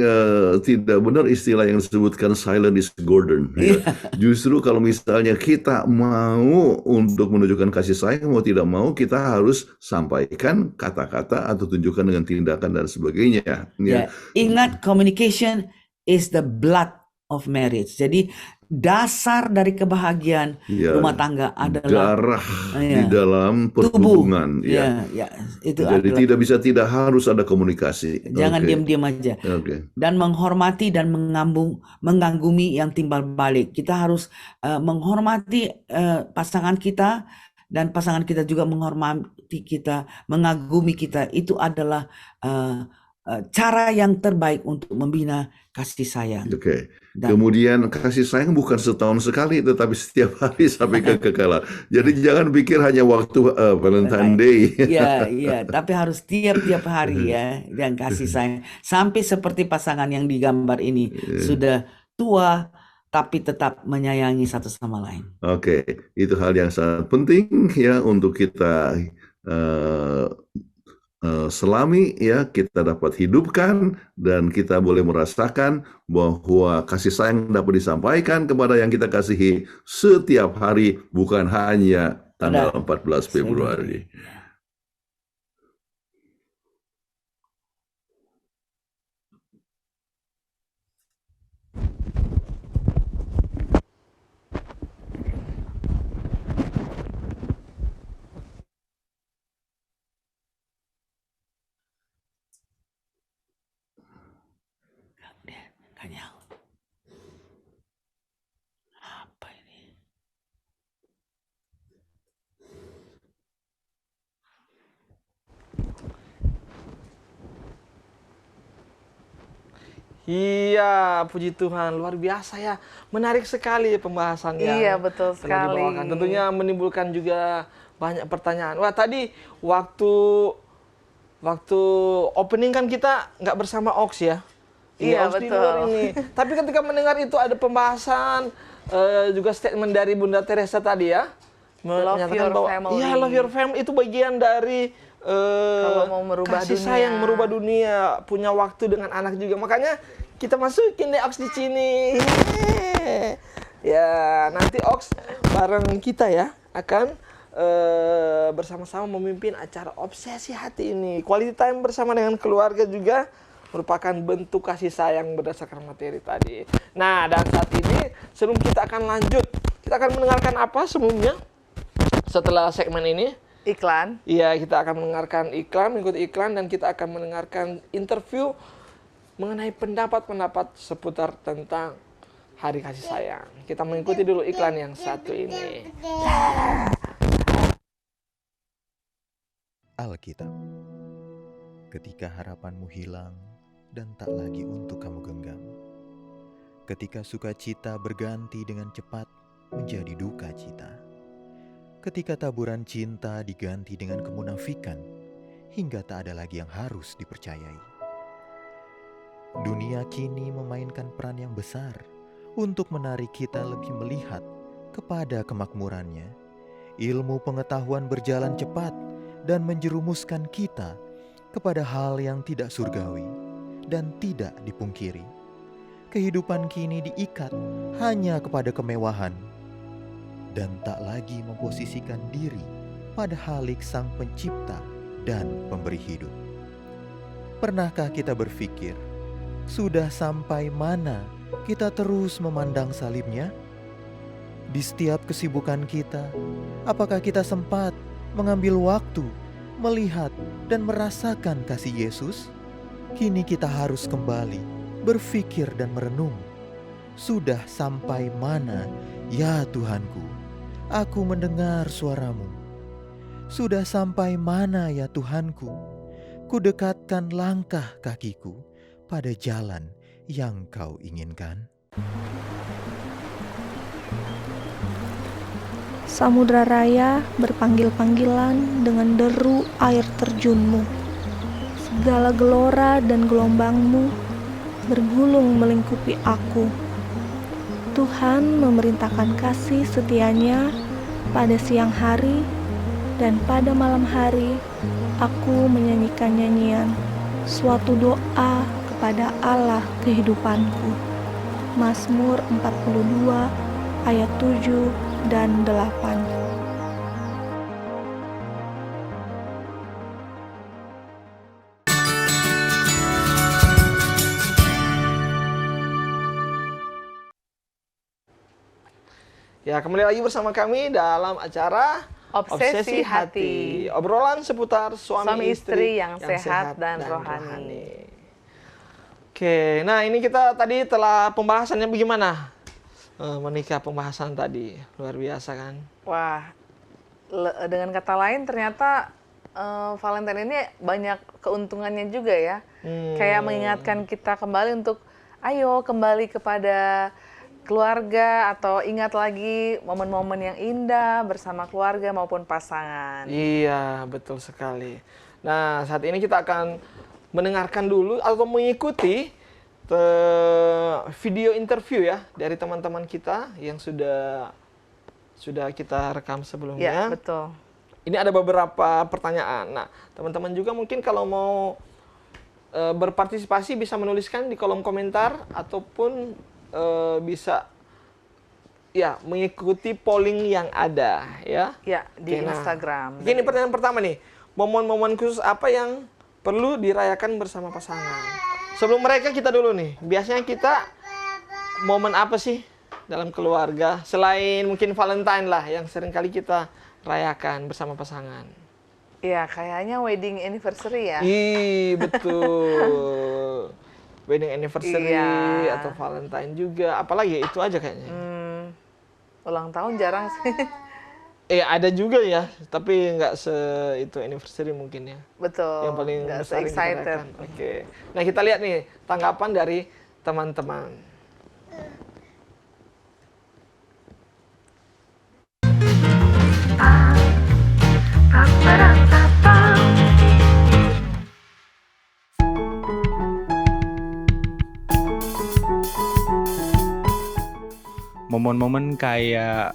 tidak benar istilah yang disebutkan silent is golden. Ya. Justru kalau misalnya kita mau untuk menunjukkan kasih sayang, mau tidak mau, kita harus sampaikan kata-kata atau tunjukkan dengan tindakan dan sebagainya.
Ya. Ingat, communication is the blood of marriage. Jadi dasar dari kebahagiaan rumah tangga adalah
darah di dalam perhubungan.
Itu
jadi
adalah,
tidak bisa tidak harus ada komunikasi.
Jangan diam-diam aja. Dan menghormati dan menggangumi yang timbal balik. Kita harus menghormati pasangan kita, dan pasangan kita juga menghormati kita, mengagumi kita. Itu adalah cara yang terbaik untuk membina kasih sayang.
Kemudian kasih sayang bukan setahun sekali, tetapi setiap hari sampai kekekalan. Jadi jangan pikir hanya waktu Valentine Day.
Iya, tapi harus tiap-tiap hari ya, dan kasih sayang. Sampai seperti pasangan yang digambar ini, sudah tua tapi tetap menyayangi satu sama lain.
Itu hal yang sangat penting ya untuk kita selami ya, kita dapat hidupkan dan kita boleh merasakan bahwa kasih sayang dapat disampaikan kepada yang kita kasihi setiap hari, bukan hanya tanggal 14 Februari.
Apa ini?
Iya, puji Tuhan, luar biasa ya, menarik sekali pembahasannya.
Iya, betul sekali.
Tentunya menimbulkan juga banyak pertanyaan. Wah, tadi waktu opening kan kita nggak bersama Ox ya.
Iya,
Ox
betul.
di luar ini. Tapi ketika mendengar itu ada pembahasan juga statement dari Bunda Teresa tadi ya,
Love your family.
Iya, love your family itu bagian dari
kalau mau merubah
kasih
dunia.
sayang, merubah dunia, punya waktu dengan anak juga. Makanya kita masukin deh Ox di sini. Ya, nanti Ox bareng kita ya akan bersama-sama memimpin acara Obsesi Hati ini. Quality time bersama dengan keluarga juga merupakan bentuk kasih sayang berdasarkan materi tadi. Nah, dan saat ini sebelum kita akan lanjut, kita akan mendengarkan apa sebelumnya setelah segmen ini?
Iklan.
Iya, kita akan mendengarkan iklan, mengikuti iklan, dan kita akan mendengarkan interview mengenai pendapat-pendapat seputar tentang Hari Kasih Sayang. Kita mengikuti dulu iklan yang satu ini.
Alkitab. Ketika harapanmu hilang dan tak lagi untuk kamu genggam. Ketika sukacita berganti dengan cepat menjadi duka cita. Ketika taburan cinta diganti dengan kemunafikan, hingga tak ada lagi yang harus dipercayai. Dunia kini memainkan peran yang besar untuk menarik kita lebih melihat kepada kemakmurannya. Ilmu pengetahuan berjalan cepat dan menjerumuskan kita kepada hal yang tidak surgawi dan tidak dipungkiri. Kehidupan kini diikat hanya kepada kemewahan dan tak lagi memposisikan diri pada halik Sang Pencipta dan Pemberi hidup. Pernahkah kita berpikir, sudah sampai mana kita terus memandang salibnya? Di setiap kesibukan kita, apakah kita sempat mengambil waktu melihat dan merasakan kasih Yesus? Kini kita harus kembali berpikir dan merenung. Sudah sampai mana, ya Tuhanku, aku mendengar suaramu? Sudah sampai mana, ya Tuhanku, ku dekatkan langkah kakiku pada jalan yang Kau inginkan?
Samudra raya berpanggil-panggilan dengan deru air terjunmu. Segala gelora dan gelombangmu bergulung melingkupi aku. Tuhan memerintahkan kasih setianya pada siang hari, dan pada malam hari aku menyanyikan nyanyian, suatu doa kepada Allah kehidupanku. Mazmur 42 ayat 7 dan 8.
Ya, kembali lagi bersama kami dalam acara
Obsesi Hati.
Obrolan seputar suami
Istri yang sehat dan rohani.
Oke, nah ini kita tadi telah pembahasannya bagaimana? Menikah, pembahasan tadi luar biasa kan?
Wah, dengan kata lain ternyata Valentine ini banyak keuntungannya juga ya. Kayak mengingatkan kita kembali untuk ayo kembali kepada keluarga, atau ingat lagi momen-momen yang indah bersama keluarga maupun pasangan.
Iya, betul sekali. Nah, saat ini kita akan mendengarkan dulu atau mengikuti video interview ya dari teman-teman kita yang sudah kita rekam sebelumnya.
Ya, betul.
Ini ada beberapa pertanyaan. Nah, teman-teman juga mungkin kalau mau berpartisipasi bisa menuliskan di kolom komentar ataupun bisa ya mengikuti polling yang ada ya.
Ya, di
Oke, nah,
Instagram.
Ini pertanyaan pertama nih. Momen-momen khusus apa yang perlu dirayakan bersama pasangan? Sebelum mereka kita dulu nih. Biasanya kita momen apa sih dalam keluarga selain mungkin Valentine lah yang sering kali kita rayakan bersama pasangan?
Ya, kayaknya wedding anniversary ya.
Betul. Wedding anniversary
Iya.
atau Valentine juga, apalagi itu aja kayaknya.
Ulang tahun jarang sih.
Ada juga ya, tapi nggak itu anniversary mungkin ya.
Betul.
Yang paling
nggak
besar yang kita
excited.
rayakan. Oke. Nah, kita lihat nih tanggapan dari teman-teman.
Momen-momen kayak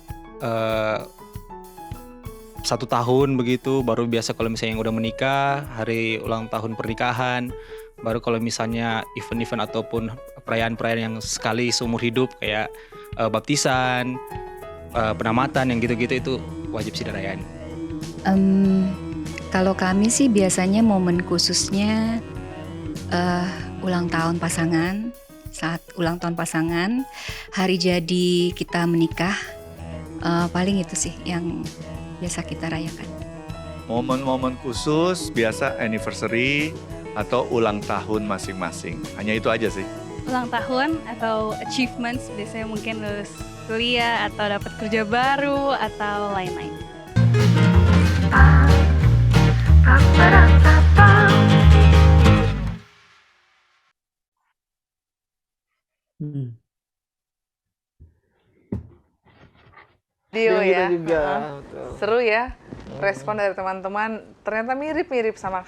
1 tahun begitu, baru biasa kalau misalnya yang udah menikah, hari ulang tahun pernikahan, baru kalau misalnya event-event ataupun perayaan-perayaan yang sekali seumur hidup kayak baptisan, penamatan, yang gitu-gitu itu wajib sih dirayain.
Kalau kami sih biasanya momen khususnya ulang tahun pasangan. Saat ulang tahun pasangan, hari jadi kita menikah, paling itu sih yang biasa kita rayakan.
Momen-momen khusus biasa anniversary atau ulang tahun masing-masing. Hanya itu aja sih.
Ulang tahun atau achievements, biasanya mungkin lulus kuliah atau dapat kerja baru atau lain-lain.
Video ya.
Juga, betul.
Seru ya. Respon dari teman-teman ternyata mirip-mirip sama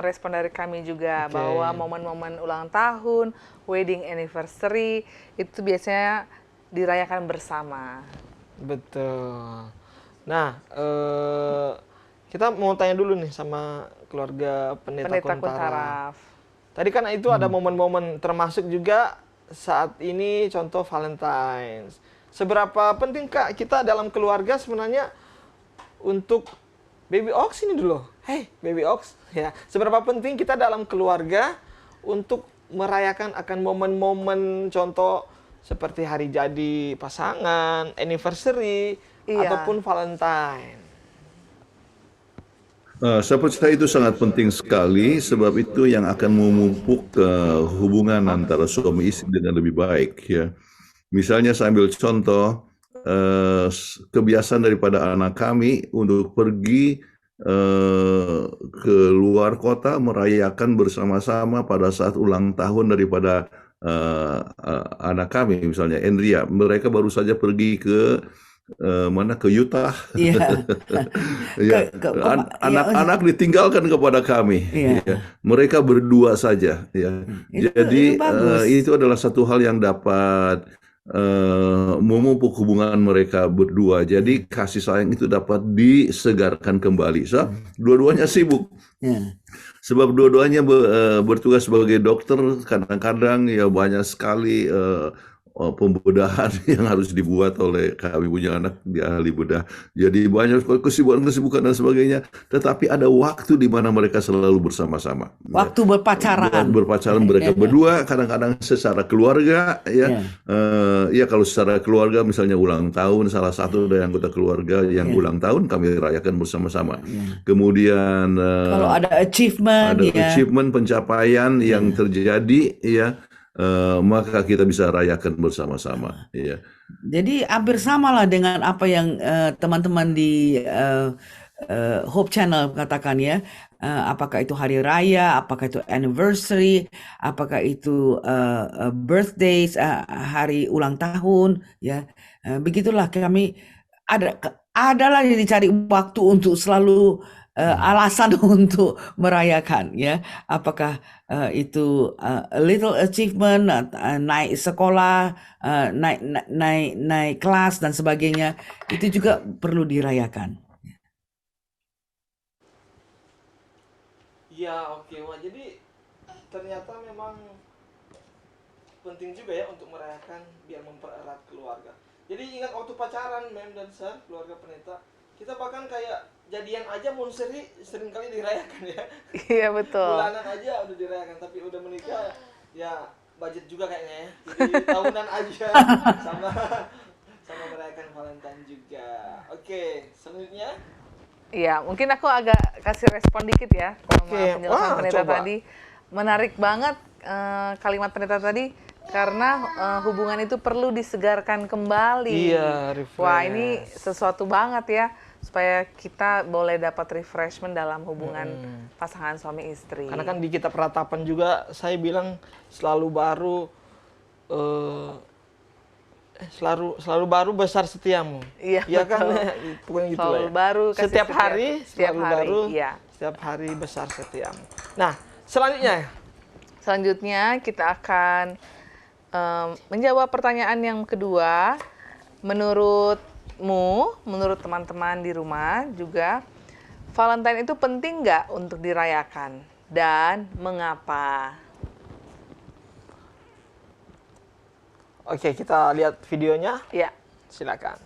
respon dari kami juga.
Oke.
Bahwa momen-momen ulang tahun, wedding anniversary itu biasanya dirayakan bersama.
Betul. Nah, kita mau tanya dulu nih sama keluarga Pendeta Kuntaraf.
Kuntaraf.
Tadi kan itu ada momen-momen termasuk juga saat ini contoh Valentine's. Seberapa penting Kak kita dalam keluarga sebenarnya untuk Baby Ox ini dulu. Hey, Baby Ox. Ya, seberapa penting kita dalam keluarga untuk merayakan akan momen-momen contoh seperti hari jadi pasangan, anniversary,
Iya.
ataupun Valentine.
Saya percaya itu sangat penting sekali, sebab itu yang akan memupuk hubungan antara suami istri dengan lebih baik ya. Misalnya saya ambil contoh kebiasaan daripada anak kami untuk pergi ke luar kota merayakan bersama-sama pada saat ulang tahun daripada anak kami, misalnya Andrea. Mereka baru saja pergi ke ke Utah.
Iya.
Ya, anak-anak ditinggalkan kepada kami.
Iya.
Ya. Mereka berdua saja. Ya. Jadi
itu bagus.
itu adalah satu hal yang dapat memupuk hubungan mereka berdua. Jadi kasih sayang itu dapat disegarkan kembali. So, dua-duanya sibuk.
Ya.
Sebab dua-duanya bertugas sebagai dokter, kadang-kadang ya banyak sekali pembedahan yang harus dibuat oleh kami punya anak di ahli bedah. Jadi banyak kesibukan dan sebagainya. Tetapi ada waktu di mana mereka selalu bersama-sama.
Waktu berpacaran.
Berpacaran mereka berdua, kadang-kadang secara keluarga ya. Ya kalau secara keluarga misalnya ulang tahun salah satu dari anggota keluarga yang ulang tahun kami rayakan bersama-sama. Kemudian
kalau ada achievement,
achievement pencapaian yang terjadi ya. Maka kita bisa rayakan bersama-sama. Ya.
Jadi hampir sama lah dengan apa yang teman-teman di Hope Channel katakan ya. Apakah itu hari raya, apakah itu anniversary, apakah itu birthdays, hari ulang tahun, ya. Begitulah kami adalah yang dicari waktu untuk selalu alasan untuk merayakan ya, apakah itu a little achievement, naik sekolah, naik kelas dan sebagainya, itu juga perlu dirayakan.
Ya oke, wah jadi ternyata memang penting juga ya untuk merayakan biar mempererat keluarga. Jadi ingat waktu pacaran, Mem dan Sir, keluarga pendeta, kita bahkan kayak jadian aja monsteri sering kali dirayakan ya.
Iya betul.
Bulanan aja udah dirayakan, tapi udah menikah ya budget juga kayaknya ya. Jadi tahunan aja sama merayakan Valentine juga. Oke, selanjutnya.
Iya, mungkin aku agak kasih respon dikit ya sama penjelasan pendeta
coba.
tadi. Menarik banget kalimat pendeta tadi karena hubungan itu perlu disegarkan kembali.
Iya, refresh.
Wah, ini sesuatu banget ya. Supaya kita boleh dapat refreshment dalam hubungan pasangan suami istri.
Karena kan di kitab Ratapan juga saya bilang selalu baru besar setiamu.
Iya,
ya kan, pokoknya gitu
selalu
lah ya.
baru kasih
Setiap
setia.
hari selalu baru.
Iya.
Setiap hari besar setiamu. Nah, selanjutnya
kita akan menjawab pertanyaan yang kedua. Menurut teman-teman di rumah juga, Valentine itu penting nggak untuk dirayakan dan mengapa?
Oke, kita lihat videonya.
Ya.
Silakan.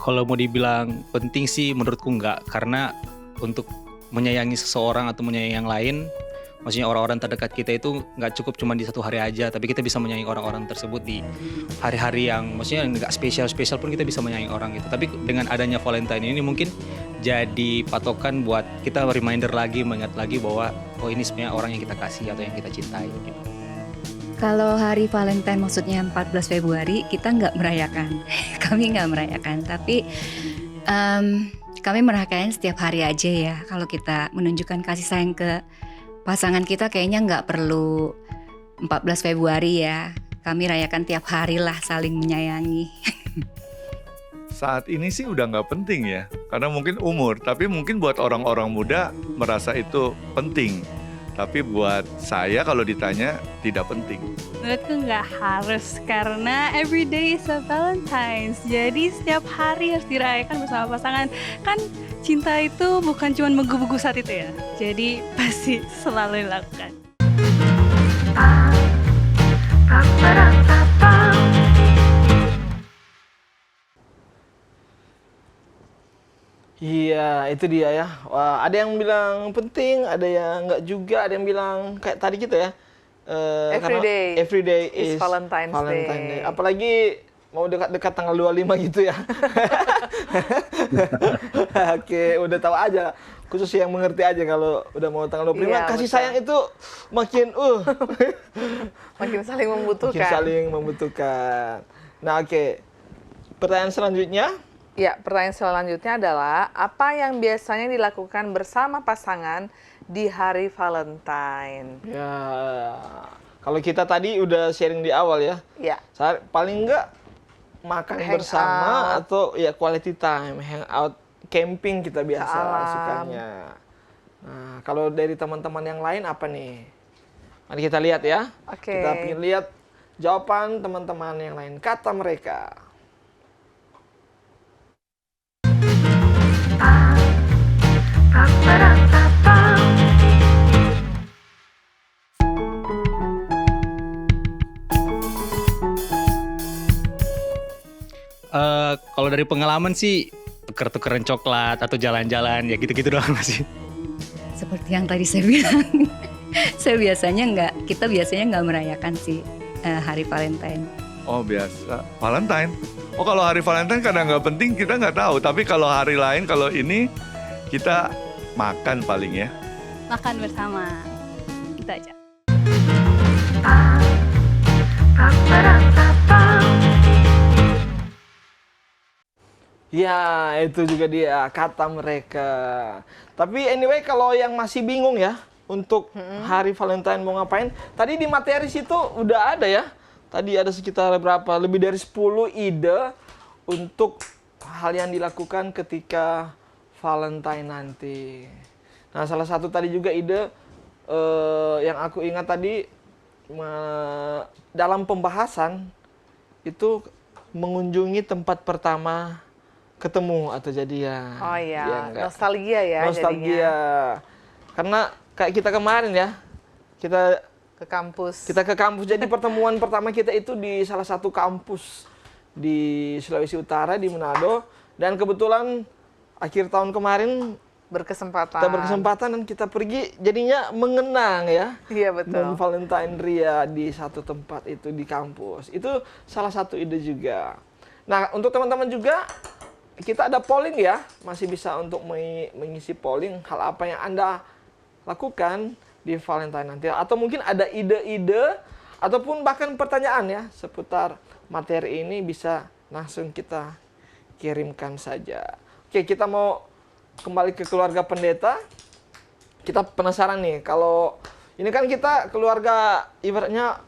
Kalau mau dibilang penting sih menurutku enggak, karena untuk menyayangi seseorang atau menyayangi yang lain, maksudnya orang-orang terdekat kita itu nggak cukup cuma di satu hari aja, tapi kita bisa menyayangi orang-orang tersebut di hari-hari yang maksudnya nggak spesial-spesial pun kita bisa menyayangi orang itu. Tapi dengan adanya Valentine ini mungkin jadi patokan buat kita reminder lagi, mengingat lagi bahwa oh ini sebenarnya orang yang kita kasih atau yang kita cintai gitu.
Kalau hari Valentine maksudnya 14 Februari kita nggak merayakan, kami nggak merayakan, tapi kami merayakan setiap hari aja ya. Kalau kita menunjukkan kasih sayang ke pasangan kita kayaknya nggak perlu 14 Februari ya. Kami rayakan tiap hari lah, saling menyayangi.
Saat ini sih udah nggak penting ya, karena mungkin umur. Tapi mungkin buat orang-orang muda merasa itu penting. Tapi buat saya kalau ditanya tidak penting.
Menurutku nggak harus, karena every day is a Valentine's. Jadi setiap hari harus dirayakan bersama pasangan. Kan cinta itu bukan cuma menggebu-gebu saat itu ya. Jadi pasti selalu dilakukan.
Iya, itu dia ya. Wah, ada yang bilang penting, ada yang enggak juga, ada yang bilang kayak tadi gitu ya. Karena every day is
Valentine's Day.
Apalagi mau dekat-dekat tanggal 25 gitu ya. Oke, udah tahu aja. Khusus yang mengerti aja kalau udah mau tanggal 25.
Iya,
Kasih
betul.
sayang itu makin
Makin saling membutuhkan.
makin saling membutuhkan. Nah, oke. Pertanyaan selanjutnya.
Ya, pertanyaan selanjutnya adalah apa yang biasanya dilakukan bersama pasangan di hari Valentine?
Ya, kalau kita tadi udah sharing di awal ya.
Ya,
Paling enggak makan
Hang
bersama
out.
atau ya quality time, hangout, camping kita biasa
alam.
sukanya. Nah, kalau dari teman-teman yang lain apa nih? Mari kita lihat ya.
Oke.
Kita pengen lihat jawaban teman-teman yang lain, kata mereka.
Kalau dari pengalaman sih tuker-tukeran coklat atau jalan-jalan ya gitu-gitu doang sih.
Seperti yang tadi saya bilang, kita biasanya nggak merayakan sih hari Valentine.
Oh biasa, Valentine. Oh kalau hari Valentine kadang nggak penting kita nggak tahu. Tapi kalau hari lain, kalau ini kita makan paling ya.
Makan bersama. Itu aja.
Ya, itu juga dia kata mereka. Tapi anyway, kalau yang masih bingung ya untuk hari Valentine mau ngapain, tadi di materi situ udah ada ya. Tadi ada sekitar berapa? Lebih dari 10 ide untuk hal yang dilakukan ketika Valentine nanti. Nah, salah satu tadi juga ide yang aku ingat tadi dalam pembahasan itu mengunjungi tempat pertama ketemu atau jadian.
Oh
Iya
iya,
enggak?
nostalgia ya
Nostalgia.
jadinya.
Karena kayak kita kemarin ya, kita
Ke kampus.
ke kampus. Jadi pertemuan pertama kita itu di salah satu kampus di Sulawesi Utara, di Manado. Dan kebetulan akhir tahun kemarin
berkesempatan.
kita berkesempatan dan kita pergi jadinya mengenang ya.
Iya betul.
Dan Valentine Ria di satu tempat itu di kampus. Itu salah satu ide juga. Nah, untuk teman-teman juga kita ada polling ya. Masih bisa untuk mengisi polling hal apa yang Anda lakukan di Valentine nanti. Atau mungkin ada ide-ide ataupun bahkan pertanyaan ya seputar materi ini bisa langsung kita kirimkan saja. Oke, kita mau kembali ke keluarga pendeta. Kita penasaran nih, kalau ini kan kita keluarga ibaratnya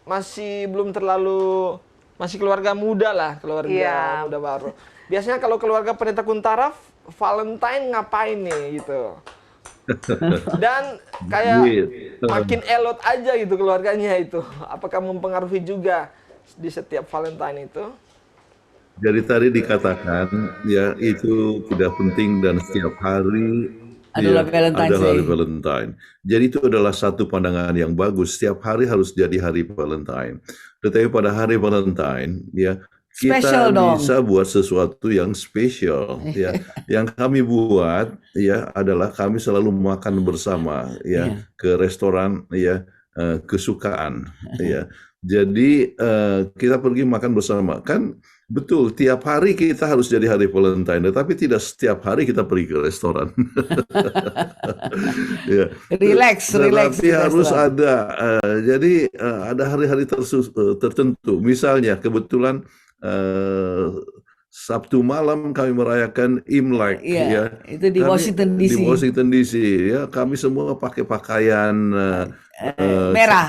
masih belum terlalu, masih keluarga muda lah, keluarga
Iya.
muda baru. Biasanya kalau keluarga pendeta Kuntara, Valentine ngapain nih gitu. Dan kayak
Gitu.
makin elot aja gitu keluarganya itu. Apakah mempengaruhi juga di setiap Valentine itu?
Jadi tadi dikatakan ya itu tidak penting dan setiap hari
Adalah
ya,
Valentine's
ada hari
Day.
Valentine. Jadi itu adalah satu pandangan yang bagus. Setiap hari harus jadi hari Valentine. Tetapi pada hari Valentine ya
Special
kita
dong.
bisa buat sesuatu yang spesial ya. Yang kami buat ya adalah kami selalu makan bersama ya ke restoran ya kesukaan ya. Jadi kita pergi makan bersama. Kan betul, tiap hari kita harus jadi hari Valentine, tetapi tidak setiap hari kita pergi ke restoran. Ya.
Relax
Tetapi
di
harus
restoran.
ada. Jadi ada hari-hari tertentu. Misalnya kebetulan Sabtu malam kami merayakan Imlek
Iya,
ya.
itu di
Kami
Washington
di
DC.
Washington DC ya. Kami semua pakai pakaian
Merah.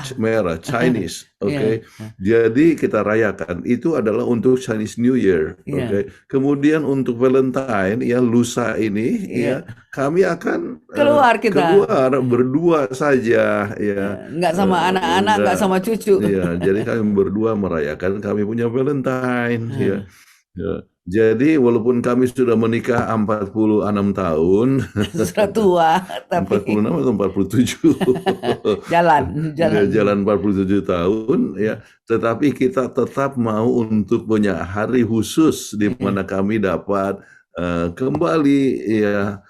Chinese, oke.
Iya.
Jadi kita rayakan itu adalah untuk Chinese New Year,
Iya.
oke. Kemudian untuk Valentine ya lusa ini
Iya.
ya kami akan
Keluar kita.
keluar berdua saja ya.
Nggak sama anak-anak, nggak sama cucu.
Iya, jadi kami berdua merayakan kami punya Valentine ya. Ya. Jadi walaupun kami sudah menikah 46 tahun,
Sudah tua, tapi
46 atau 47, jalan 47 tahun, ya. Tetapi kita tetap mau untuk punya hari khusus di mana kami dapat kembali ya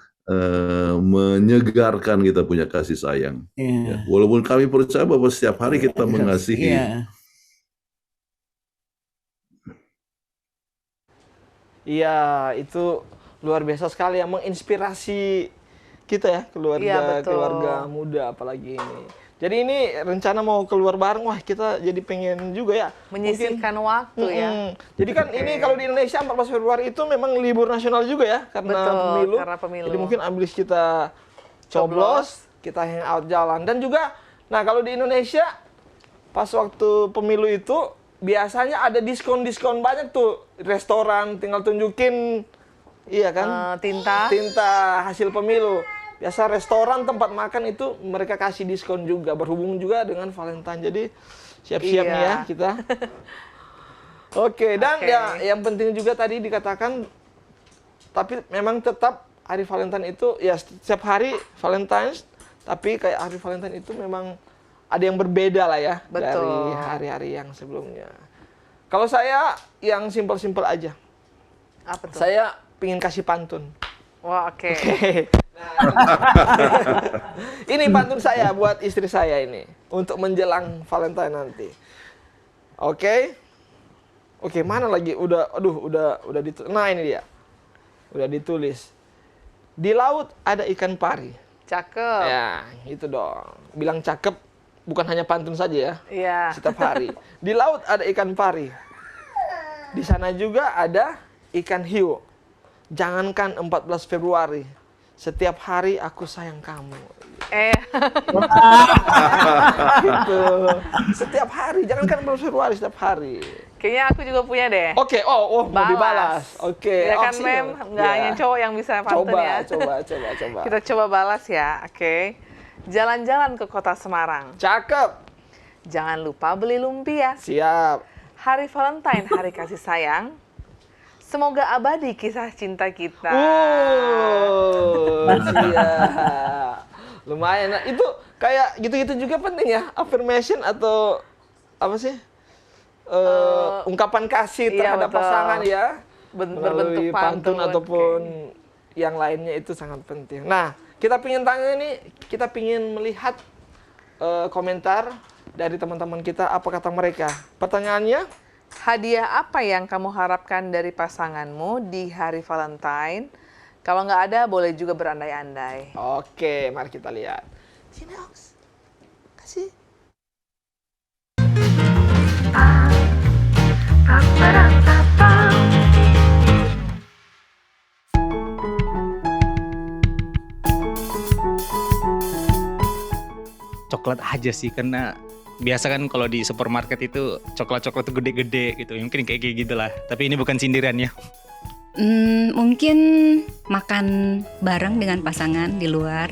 menyegarkan kita punya kasih sayang. Ya. Walaupun kami percaya bahwa setiap hari kita mengasihi.
Iya, itu luar biasa sekali ya, menginspirasi kita ya, keluarga muda apalagi ini. Jadi ini rencana mau keluar bareng, wah kita jadi pengen juga ya.
Menyisihkan waktu ya.
Jadi kan ini kalau di Indonesia 14 Februari itu memang libur nasional juga ya, karena pemilu. Jadi mungkin abis kita coblos, kita hangout jalan. Dan juga, nah kalau di Indonesia pas waktu pemilu itu biasanya ada diskon-diskon banyak tuh, restoran tinggal tunjukin, iya kan, tinta hasil pemilu. Biasa restoran, tempat makan itu mereka kasih diskon juga, berhubung juga dengan Valentine. Jadi siap-siap nih ya kita. Oke, dan ya yang penting juga tadi dikatakan, tapi memang tetap hari Valentine itu ya setiap hari Valentine, tapi kayak hari Valentine itu memang ada yang berbeda lah ya. Betul. Dari hari-hari yang sebelumnya. Kalau saya yang simpel-simpel aja.
Apa tuh?
Saya pingin kasih pantun.
Wah, oke.
Ini pantun saya buat istri saya ini untuk menjelang Valentine nanti. Oke, mana lagi? Udah ditulis. Nah ini dia. Udah ditulis. Di laut ada ikan pari.
Cakep.
Ya, itu dong. Bilang cakep. Bukan hanya pantun saja ya, setiap hari. Di laut ada ikan pari. Di sana juga ada ikan hiu. Jangankan 14 Februari, setiap hari aku sayang kamu. Gitu. Setiap hari, jangankan 14 Februari, setiap hari.
Kayaknya aku juga punya deh.
Oke, mau dibalas. Oke.
Ya kan, Mem? Nggak hanya cowok yang bisa pantun ya.
Coba.
Kita coba balas ya, oke. Jalan-jalan ke kota Semarang.
Cakep.
Jangan lupa beli lumpia.
Siap.
Hari Valentine, hari kasih sayang. Semoga abadi kisah cinta kita.
Siap. Lumayan. Nah, itu kayak gitu-gitu juga penting ya. Affirmation atau apa sih? Ungkapan kasih terhadap pasangan ya.
Berbentuk
pantun ataupun yang lainnya itu sangat penting. Nah, kita pingin tanya nih, kita pingin melihat komentar dari teman-teman kita, apa kata mereka. Pertanyaannya,
hadiah apa yang kamu harapkan dari pasanganmu di hari Valentine? Kalau nggak ada, boleh juga berandai-andai.
Oke, mari kita lihat. Sini, Ox. Kasih.
Coklat aja sih, karena biasa kan kalau di supermarket itu coklat-coklat tuh gede-gede gitu, mungkin kayak gitulah. Tapi ini bukan sindiran ya.
Mungkin makan bareng dengan pasangan di luar,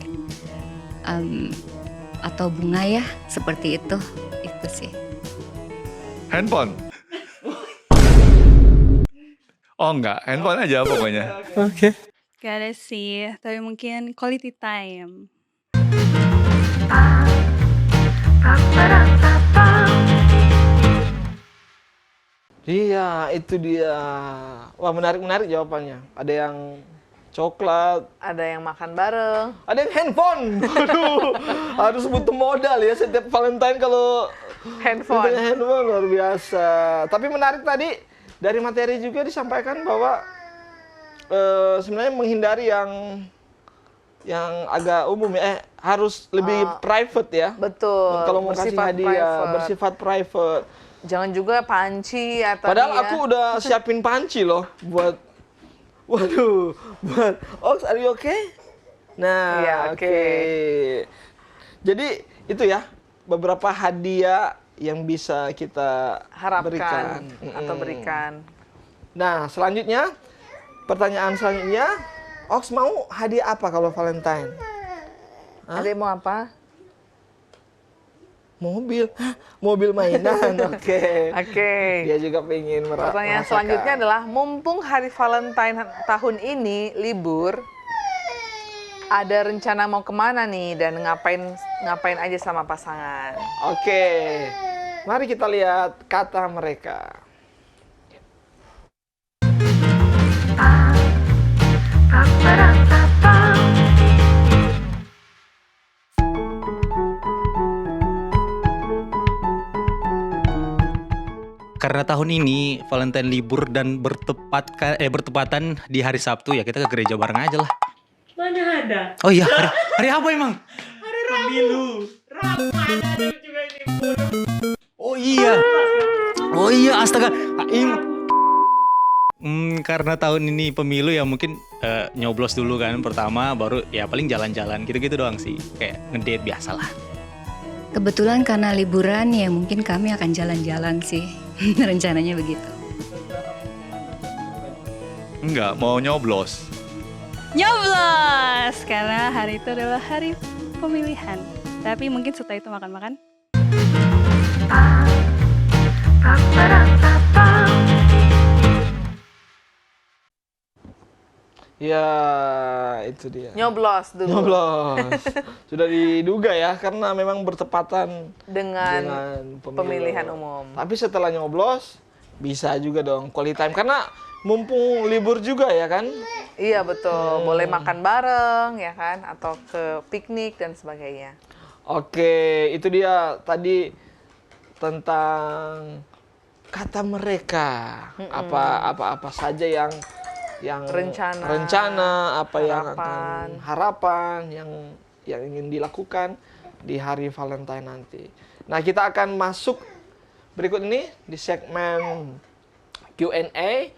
atau bunga ya, seperti itu sih.
Handphone. Oh enggak, handphone aja pokoknya.
Oke. Gak ada sih, tapi mungkin quality time.
Iya, itu dia. Wah, menarik jawabannya. Ada yang coklat,
ada yang makan bareng,
ada yang handphone. Aduh, harus butuh modal ya setiap Valentine kalau
handphone
luar biasa. Tapi menarik tadi dari materi juga disampaikan bahwa sebenarnya menghindari yang agak umum ya, harus lebih private ya.
Betul.
Kalau mau kasih hadiah bersifat private.
Jangan juga panci atau
padahal aku udah siapin panci loh buat Ox, are you okay? Nah,
ya, oke.
Jadi itu ya beberapa hadiah yang bisa kita
harapkan atau berikan.
Nah, selanjutnya pertanyaan selanjutnya, Ox mau hadiah apa kalau Valentine?
Adek mau apa?
Mobil, hah? Mobil mainan, oke.
Oke.
Dia juga pengen
Pertanyaan
merasakan.
selanjutnya adalah, mumpung hari Valentine tahun ini libur, ada rencana mau kemana nih dan ngapain aja sama pasangan?
Oke, mari kita lihat kata mereka.
Karena tahun ini Valentine libur dan bertepatan di hari Sabtu, ya kita ke gereja bareng aja lah.
Mana ada?
Oh iya, hari apa emang?
Hari Pemilu. Rabu mana ada juga libur.
Oh iya, astaga. Karena tahun ini pemilu ya mungkin nyoblos dulu kan pertama, baru ya paling jalan-jalan gitu-gitu doang sih. Kayak ngedate biasa lah.
Kebetulan karena liburan ya mungkin kami akan jalan-jalan sih. Rencananya begitu.
Enggak, mau nyoblos.
Nyoblos! Karena hari itu adalah hari pemilihan. Tapi mungkin setelah itu makan-makan.
Ya, itu dia.
Nyoblos dulu.
Nyoblos. Sudah diduga ya, karena memang bertepatan
Dengan
pemilu.
pemilihan umum.
Tapi setelah nyoblos, bisa juga dong quality time. Karena mumpung libur juga ya kan.
Iya betul, boleh makan bareng ya kan, atau ke piknik dan sebagainya.
Oke, itu dia tadi tentang kata mereka. Apa saja yang rencana, apa yang akan harapan yang ingin dilakukan di hari Valentine nanti. Nah, kita akan masuk berikut ini di segmen Q&A.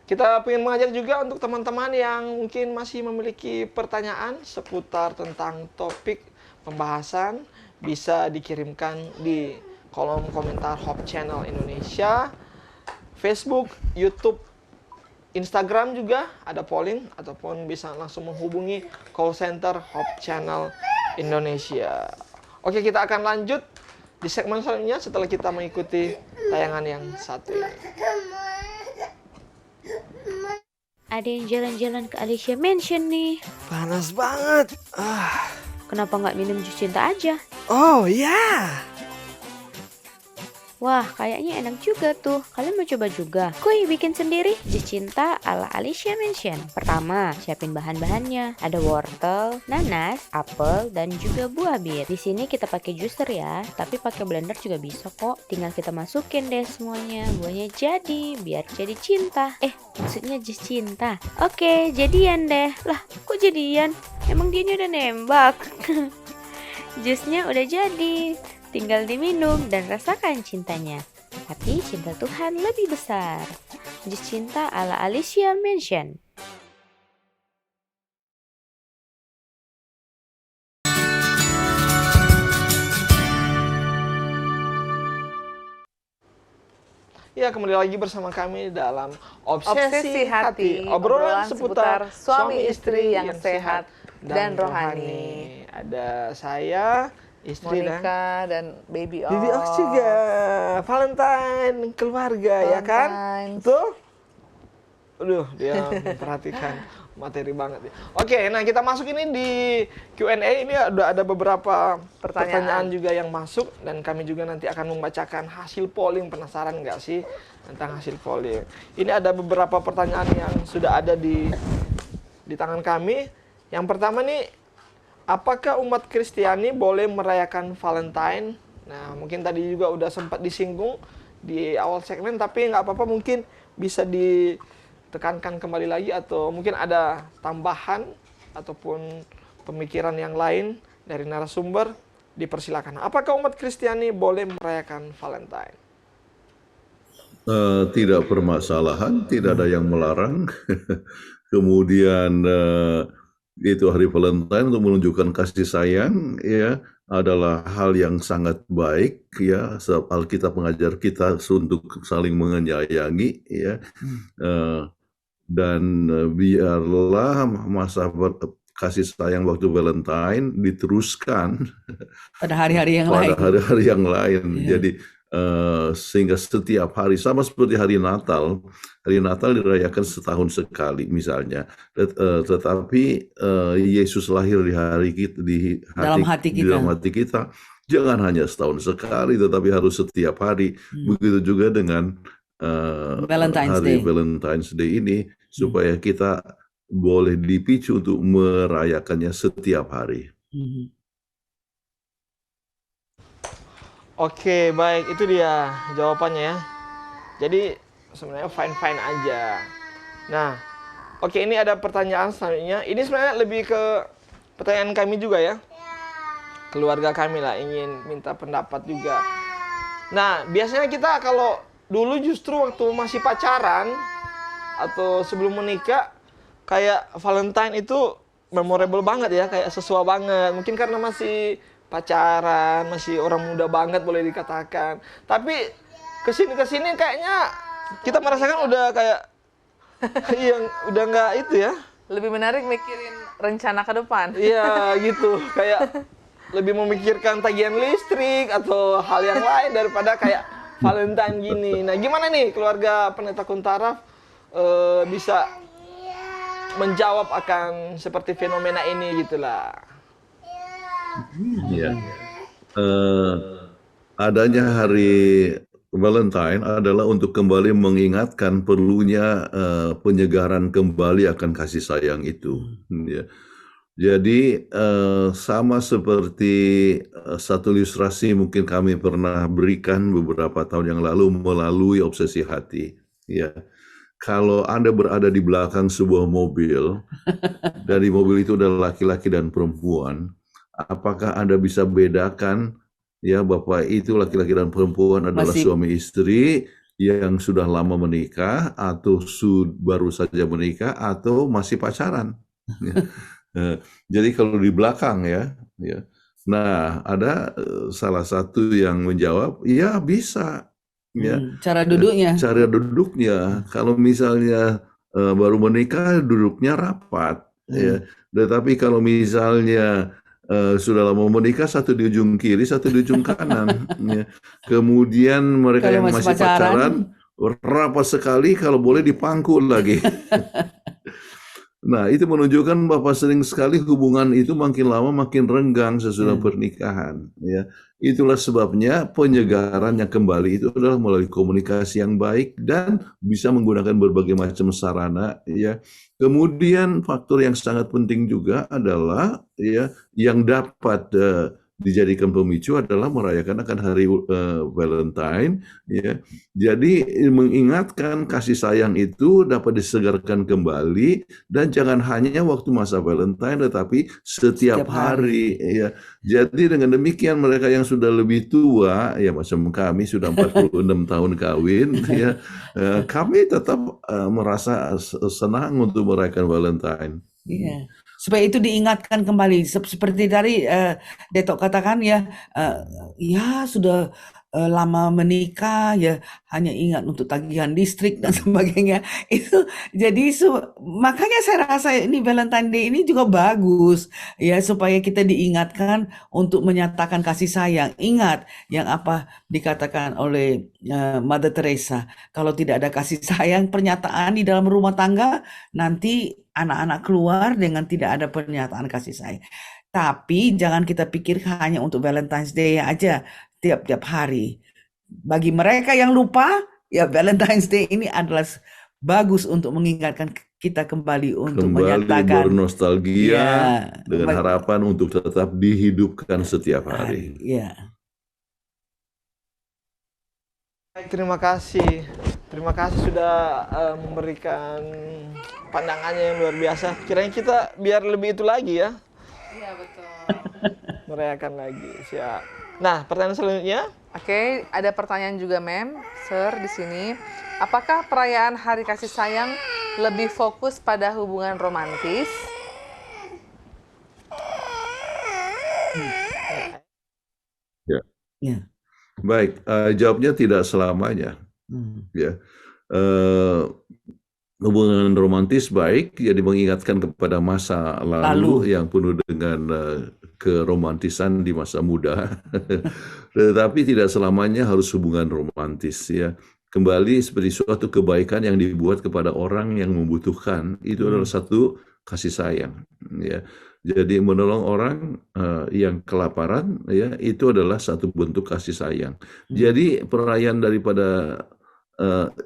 Kita ingin mengajak juga untuk teman-teman yang mungkin masih memiliki pertanyaan seputar tentang topik pembahasan, bisa dikirimkan di kolom komentar Hope Channel Indonesia, Facebook, YouTube, Instagram juga ada polling, ataupun bisa langsung menghubungi call center Hope Channel Indonesia. Oke, kita akan lanjut di segmen selanjutnya setelah kita mengikuti tayangan yang satu ini.
Ada yang jalan-jalan ke Alicia Mansion nih.
Panas banget.
Kenapa nggak minum jus cinta aja?
Oh ya.
Wah, kayaknya enak juga tuh. Kalian mau coba juga? Kuy bikin sendiri jus cinta ala Alicia Mansion. Pertama, siapin bahan-bahannya. Ada wortel, nanas, apel, dan juga buah bir. Di sini kita pakai juicer ya, tapi pakai blender juga bisa kok. Tinggal kita masukin deh semuanya. Buahnya jadi, biar jadi cinta. Maksudnya jus cinta. Oke, jadian deh. Lah, kok jadian? Emang dia udah nembak? Jusnya udah jadi. Tinggal diminum dan rasakan cintanya. Tapi cinta Tuhan lebih besar. Jus cinta ala Alicia Mansion.
Ya, kembali lagi bersama kami dalam
Obsesi Hati,
obrolan seputar
suami istri yang sehat dan rohani.
Ada saya, istri
Monica dan baby Ox.
Baby Ox juga. Valentine, keluarga ya kan? Betul? Aduh, dia memperhatikan materi banget. Oke, nah kita masuk ini di Q&A. Ini ada beberapa pertanyaan juga yang masuk. Dan kami juga nanti akan membacakan hasil polling. Penasaran nggak sih tentang hasil polling? Ini ada beberapa pertanyaan yang sudah ada di tangan kami. Yang pertama nih, apakah umat Kristiani boleh merayakan Valentine? Nah, mungkin tadi juga udah sempat disinggung di awal segmen, tapi nggak apa-apa, mungkin bisa ditekankan kembali lagi, atau mungkin ada tambahan ataupun pemikiran yang lain dari narasumber, dipersilakan. Apakah umat Kristiani boleh merayakan Valentine?
Tidak permasalahan, tidak ada yang melarang. Kemudian itu hari Valentine untuk menunjukkan kasih sayang ya adalah hal yang sangat baik ya. Sebab Alkitab mengajar kita untuk saling menyayangi ya. Dan biarlah kasih sayang waktu Valentine diteruskan
Pada hari-hari yang
pada
lain.
hari-hari yang lain.
Iya.
Jadi sehingga setiap hari sama seperti hari Natal dirayakan setahun sekali misalnya. Tetapi Yesus lahir di hari kita,
Dalam hati
di
kita.
dalam hati kita. Jangan hanya setahun sekali, tetapi harus setiap hari. Begitu juga dengan
Valentine's
hari
Day.
Valentine's Day ini, supaya kita boleh dipicu untuk merayakannya setiap hari.
Oke, baik, itu dia jawabannya ya. Jadi sebenarnya fine-fine aja. Nah, oke, ini ada pertanyaan selanjutnya. Ini sebenarnya lebih ke pertanyaan kami juga ya. Keluarga kami lah ingin minta pendapat juga. Nah, biasanya kita kalau dulu justru waktu masih pacaran atau sebelum menikah, kayak Valentine itu memorable banget ya, kayak sesuai banget. Mungkin karena masih pacaran, masih orang muda banget boleh dikatakan. Tapi kesini kayaknya kita merasakan udah kayak yang udah nggak itu ya.
Lebih menarik mikirin rencana ke depan.
Iya gitu, kayak lebih memikirkan tagihan listrik atau hal yang lain daripada kayak Valentine gini. Nah, gimana nih keluarga Pendeta Kuntaraf bisa menjawab akan seperti fenomena ini gitulah.
Ya. Adanya hari Valentine adalah untuk kembali mengingatkan perlunya penyegaran kembali akan kasih sayang itu. Ya. Jadi sama seperti satu ilustrasi mungkin kami pernah berikan beberapa tahun yang lalu melalui obsesi hati. Ya. Kalau Anda berada di belakang sebuah mobil, dari mobil itu ada laki-laki dan perempuan, apakah Anda bisa bedakan ya Bapak itu laki-laki dan perempuan adalah suami istri yang sudah lama menikah atau baru saja menikah atau masih pacaran? Jadi kalau di belakang ya. Nah, ada salah satu yang menjawab, ya bisa. Ya,
cara duduknya.
Kalau misalnya baru menikah duduknya rapat, ya. Tetapi kalau misalnya sudah lama menikah, satu di ujung kiri, satu di ujung kanan. Ya. Kemudian mereka yang masih pacaran rapat sekali, kalau boleh dipangku lagi. Nah, itu menunjukkan bahwa sering sekali hubungan itu makin lama makin renggang sesudah pernikahan. Ya. Itulah sebabnya penyegaran yang kembali itu adalah melalui komunikasi yang baik dan bisa menggunakan berbagai macam sarana. Ya. Kemudian faktor yang sangat penting juga adalah ya yang dapat dijadikan pemicu adalah merayakan akan hari Valentine. Ya. Jadi mengingatkan kasih sayang itu dapat disegarkan kembali dan jangan hanya waktu masa Valentine, tetapi setiap hari. Ya. Jadi dengan demikian mereka yang sudah lebih tua, ya macam kami sudah 46 tahun kawin, ya kami tetap merasa senang untuk merayakan Valentine.
Iya. Supaya itu diingatkan kembali seperti tadi Detok katakan ya, ya sudah lama menikah ya hanya ingat untuk tagihan listrik dan sebagainya itu. Jadi makanya saya rasa ini Valentine Day ini juga bagus ya, supaya kita diingatkan untuk menyatakan kasih sayang. Ingat yang apa dikatakan oleh Mother Teresa, kalau tidak ada kasih sayang pernyataan di dalam rumah tangga, nanti anak-anak keluar dengan tidak ada pernyataan kasih sayang. Tapi jangan kita pikir hanya untuk Valentine's Day aja tiap-tiap hari. Bagi mereka yang lupa, ya Valentine's Day ini adalah bagus untuk mengingatkan kita kembali untuk menyatakan
bernostalgia dengan harapan untuk tetap dihidupkan setiap hari.
Ya.
Terima kasih sudah memberikan pandangannya yang luar biasa. Kiranya kita biar lebih itu lagi ya.
Iya betul.
Merayakan lagi. Siap. Nah, pertanyaan selanjutnya.
Oke, ada pertanyaan juga, Sir, di sini. Apakah perayaan Hari Kasih Sayang lebih fokus pada hubungan romantis?
Ya. Baik, jawabnya tidak selamanya. Ya. hubungan romantis baik, jadi mengingatkan kepada masa lalu
Lalu.
yang penuh dengan keromantisan di masa muda. Tetapi tidak selamanya harus hubungan romantis ya. Kembali seperti suatu kebaikan yang dibuat kepada orang yang membutuhkan, itu adalah satu kasih sayang ya. Jadi menolong orang yang kelaparan ya, itu adalah satu bentuk kasih sayang. Jadi perayaan daripada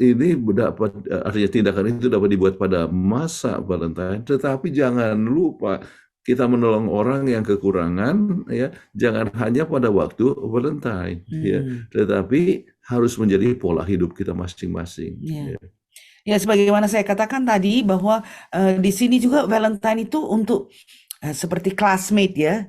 ini dapat artinya tindakan itu dapat dibuat pada masa Valentine, tetapi jangan lupa kita menolong orang yang kekurangan ya, jangan hanya pada waktu Valentine ya, tetapi harus menjadi pola hidup kita masing-masing.
Ya.
Ya.
Ya, sebagaimana saya katakan tadi bahwa di sini juga Valentine itu untuk seperti classmate ya,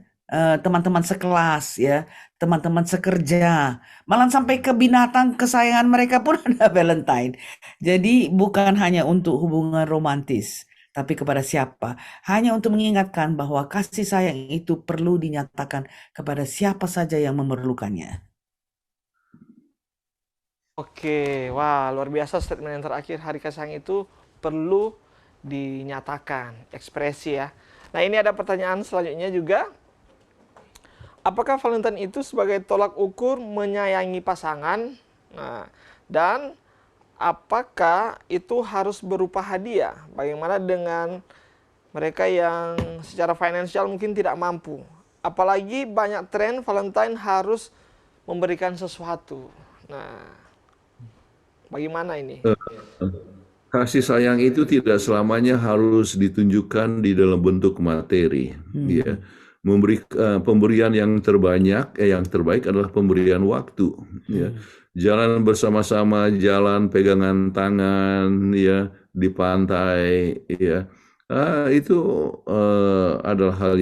teman-teman sekelas ya, teman-teman sekerja, malah sampai ke binatang kesayangan mereka pun ada Valentine. Jadi bukan hanya untuk hubungan romantis, tapi kepada siapa? Hanya untuk mengingatkan bahwa kasih sayang itu perlu dinyatakan kepada siapa saja yang memerlukannya.
Oke, wah luar biasa statement yang terakhir, hari kasih sayang itu perlu dinyatakan, ekspresi ya. Nah ini ada pertanyaan selanjutnya juga. Apakah Valentine itu sebagai tolak ukur menyayangi pasangan? Nah, dan apakah itu harus berupa hadiah? Bagaimana dengan mereka yang secara finansial mungkin tidak mampu? Apalagi banyak tren Valentine harus memberikan sesuatu. Nah, bagaimana ini?
Kasih sayang itu tidak selamanya harus ditunjukkan di dalam bentuk materi. Ya. Pemberian yang terbanyak, yang terbaik adalah pemberian waktu. Ya. Jalan bersama-sama, jalan pegangan tangan, ya di pantai, ya itu adalah hal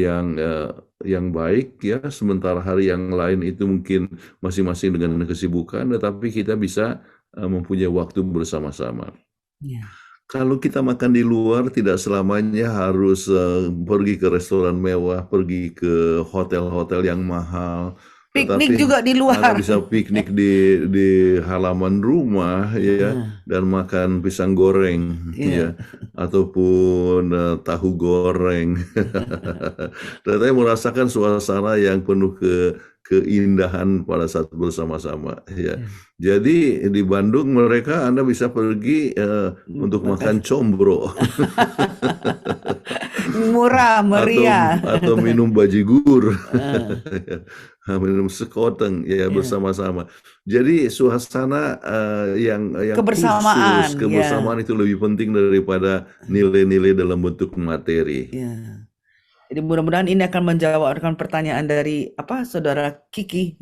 yang baik, ya. Sementara hari yang lain itu mungkin masing-masing dengan kesibukan, tetapi kita bisa mempunyai waktu bersama-sama.
Ya.
Kalau kita makan di luar, tidak selamanya harus pergi ke restoran mewah, pergi ke hotel-hotel yang mahal.
Piknik juga di luar.
Anda bisa piknik di halaman rumah, ya, dan makan pisang goreng, ya, ataupun tahu goreng. Dan saya merasakan suasana yang penuh keindahan pada saat bersama-sama, ya. Jadi di Bandung mereka Anda bisa pergi untuk makan combro.
Murah, meriah.
Atau minum bajigur. Minum sekoteng ya bersama-sama. Jadi suasana yang
kebersamaan,
khusus, kebersamaan itu lebih penting daripada nilai-nilai dalam bentuk materi.
Ya. Jadi mudah-mudahan ini akan menjawabkan pertanyaan dari saudara Kiki.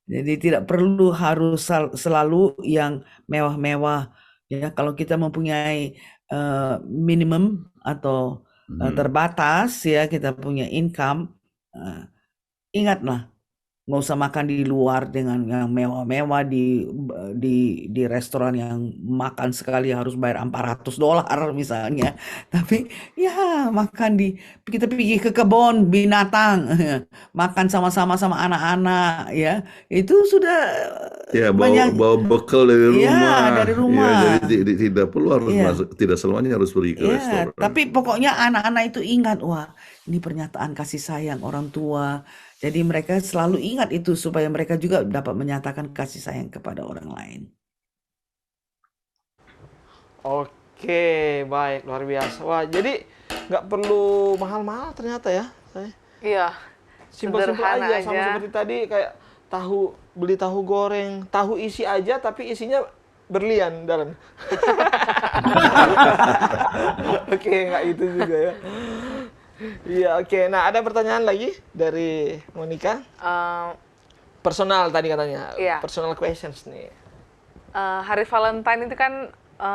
Jadi tidak perlu harus selalu yang mewah-mewah ya. Kalau kita mempunyai minimum atau terbatas ya, kita punya income, ingatlah nggak usah makan di luar dengan yang mewah-mewah di restoran yang makan sekali harus bayar $400 misalnya. Tapi ya makan kita pergi ke kebun binatang, makan sama-sama sama anak-anak ya. Itu sudah
ya
banyak
bawa bekal dari rumah.
Ya, dari rumah.
Ya, jadi tidak perlu harus tidak selamanya harus pergi ke restoran.
Tapi pokoknya anak-anak itu ingat, wah, ini pernyataan kasih sayang orang tua. Jadi mereka selalu ingat itu supaya mereka juga dapat menyatakan kasih sayang kepada orang lain.
Oke, baik, luar biasa. Wah, jadi nggak perlu mahal-mahal ternyata ya.
Iya.
Simpel-simpel aja, sama seperti tadi kayak beli tahu goreng, tahu isi aja tapi isinya berlian dalam. Oke, nggak itu juga ya. Iya, oke. Nah, ada pertanyaan lagi dari Monica. Personal tadi katanya.
Iya.
Personal questions nih.
Hari Valentine itu kan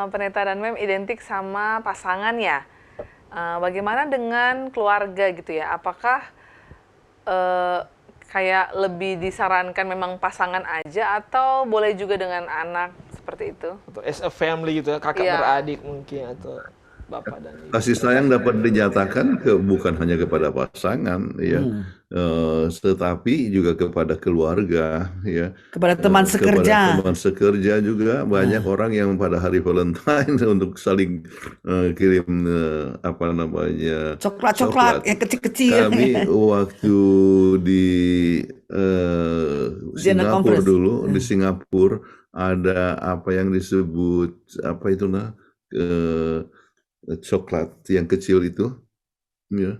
Pendeta dan Mem identik sama pasangan ya. Bagaimana dengan keluarga gitu ya? Apakah kayak lebih disarankan memang pasangan aja atau boleh juga dengan anak seperti itu?
Atau as a family gitu ya, kakak beradik mungkin atau Bapak dan Ibu.
Kasih sayang dapat dinyatakan bukan hanya kepada pasangan, ya, tetapi juga kepada keluarga, ya,
Kepada teman
kepada
sekerja.
teman sekerja juga banyak orang yang pada hari Valentine untuk saling kirim apa namanya
Coklat-coklat yang kecil-kecil.
Kami waktu di
General
Singapura
Conference.
dulu di Singapura ada apa yang disebut apa itu coklat yang kecil itu, ya.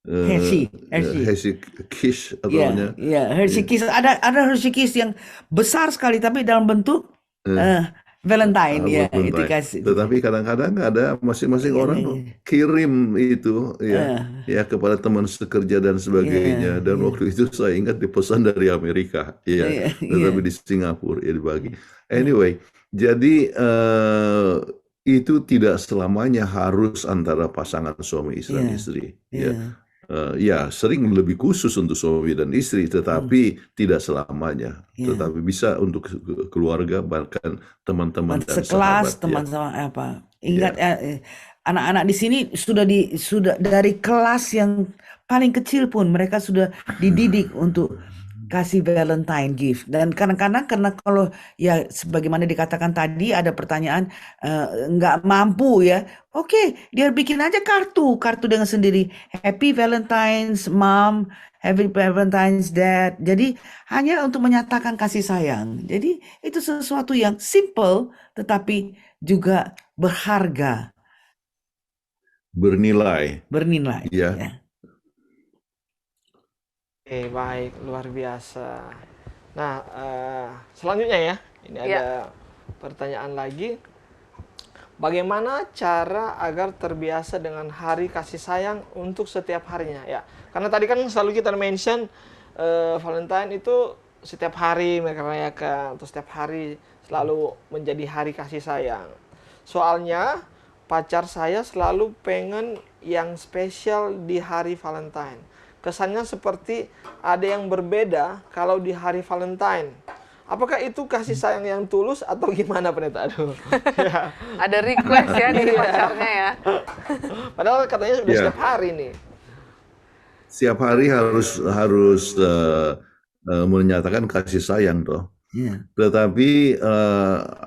Hershey.
Hershey Kiss atau
Iya, Hershey Kiss. Ada Hershey Kiss yang besar sekali tapi dalam bentuk Valentine, ya, itu
Valentine.
kasih.
Tetapi kadang-kadang ada masing-masing orang kirim itu, ya kepada teman sekerja dan sebagainya. Dan waktu itu saya ingat dipesan dari Amerika, ya, tetapi di Singapura ya dibagi. Anyway, jadi itu tidak selamanya harus antara pasangan suami dan istri, ya. Ya, sering lebih khusus untuk suami dan istri, tetapi tidak selamanya. Tetapi bisa untuk keluarga, bahkan teman-teman dan
sekelas,
sahabat.
teman sama apa. Ingat, anak-anak di sini sudah dari kelas yang paling kecil pun mereka sudah dididik untuk kasih Valentine gift. Dan kadang-kadang karena kalau ya sebagaimana dikatakan tadi ada pertanyaan nggak mampu, ya, oke, dia bikin aja kartu dengan sendiri. Happy Valentine's Mom, Happy Valentine's Dad. Jadi hanya untuk menyatakan kasih sayang. Jadi itu sesuatu yang simple tetapi juga berharga,
Bernilai.
ya.
Oke, baik, luar biasa. Nah, selanjutnya ya, ini ada pertanyaan lagi. Bagaimana cara agar terbiasa dengan hari kasih sayang untuk setiap harinya? Ya, karena tadi kan selalu kita mention Valentine itu setiap hari mereka rayakan, atau setiap hari selalu menjadi hari kasih sayang. Soalnya pacar saya selalu pengen yang spesial di hari Valentine. Kesannya seperti ada yang berbeda kalau di hari Valentine. Apakah itu kasih sayang yang tulus atau gimana, Pendeta? Aduh. Ya.
Ada request ya dari pacarnya ya.
Padahal katanya sudah setiap hari nih.
Setiap hari harus menyatakan kasih sayang toh. Tetapi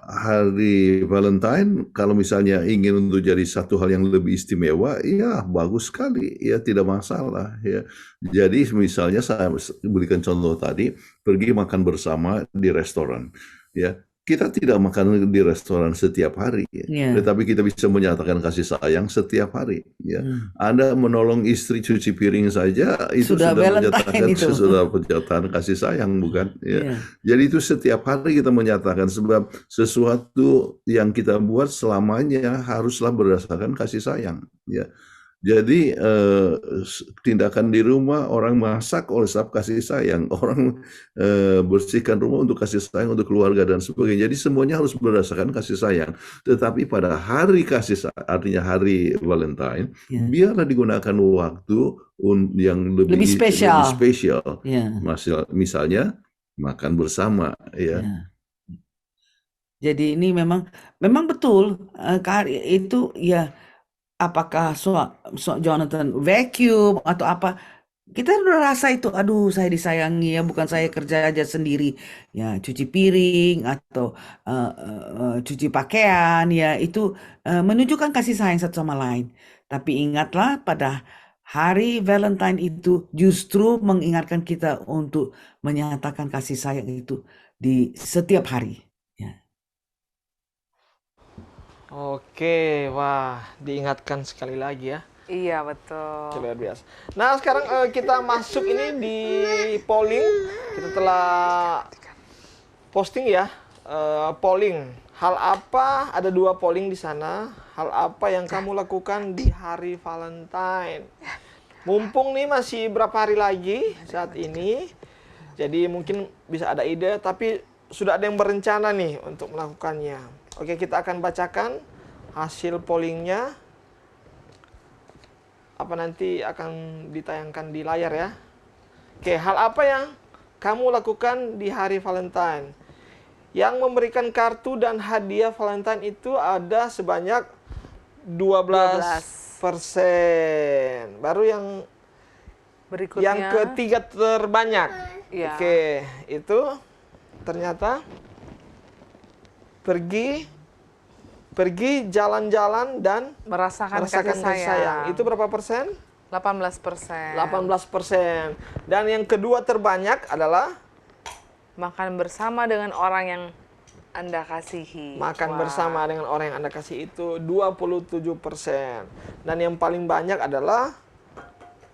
hari Valentine kalau misalnya ingin untuk jadi satu hal yang lebih istimewa, ya bagus sekali, ya tidak masalah, ya. Jadi misalnya saya berikan contoh tadi, pergi makan bersama di restoran, ya. Kita tidak makan di restoran setiap hari, tetapi kita bisa menyatakan kasih sayang setiap hari, ya. Anda menolong istri cuci piring saja itu sudah menyatakan kasih sayang, bukan? Ya. Jadi itu setiap hari kita menyatakan, sebab sesuatu yang kita buat selamanya haruslah berdasarkan kasih sayang, ya. Jadi tindakan di rumah, orang masak oleh sebab kasih sayang, orang bersihkan rumah untuk kasih sayang untuk keluarga dan sebagainya. Jadi semuanya harus berdasarkan kasih sayang. Tetapi pada hari kasih sayang, artinya hari Valentine, biarlah digunakan waktu yang lebih spesial. Misalnya makan bersama, ya.
Jadi ini memang betul itu, ya. Apakah Jonathan vacuum atau apa, kita udah rasa itu, aduh saya disayangi, ya, bukan saya kerja aja sendiri, ya, cuci piring atau cuci pakaian, ya, itu menunjukkan kasih sayang satu sama lain. Tapi ingatlah, pada hari Valentine itu justru mengingatkan kita untuk menyatakan kasih sayang itu di setiap hari.
Oke, wah, diingatkan sekali lagi ya.
Iya, betul.
Luar biasa. Nah, sekarang kita masuk ini di polling. Kita telah posting ya, polling. Hal apa, ada 2 polling di sana. Hal apa yang kamu lakukan di hari Valentine? Mumpung nih masih berapa hari lagi saat ini. Jadi mungkin bisa ada ide, tapi sudah ada yang berencana nih untuk melakukannya. Oke, kita akan bacakan hasil pollingnya. Apa nanti akan ditayangkan di layar ya. Oke, hal apa yang kamu lakukan di hari Valentine? Yang memberikan kartu dan hadiah Valentine itu ada sebanyak 12%. Baru yang
Berikutnya.
ketiga terbanyak.
Ya.
Oke, itu ternyata pergi jalan-jalan dan
Merasakan
merasakan
kasih sayang.
Itu berapa persen?
18%.
18%. Dan yang kedua terbanyak adalah
Makan bersama dengan orang yang Anda kasihi.
makan
Wah.
bersama dengan orang yang Anda kasih itu 27%. Dan yang paling banyak adalah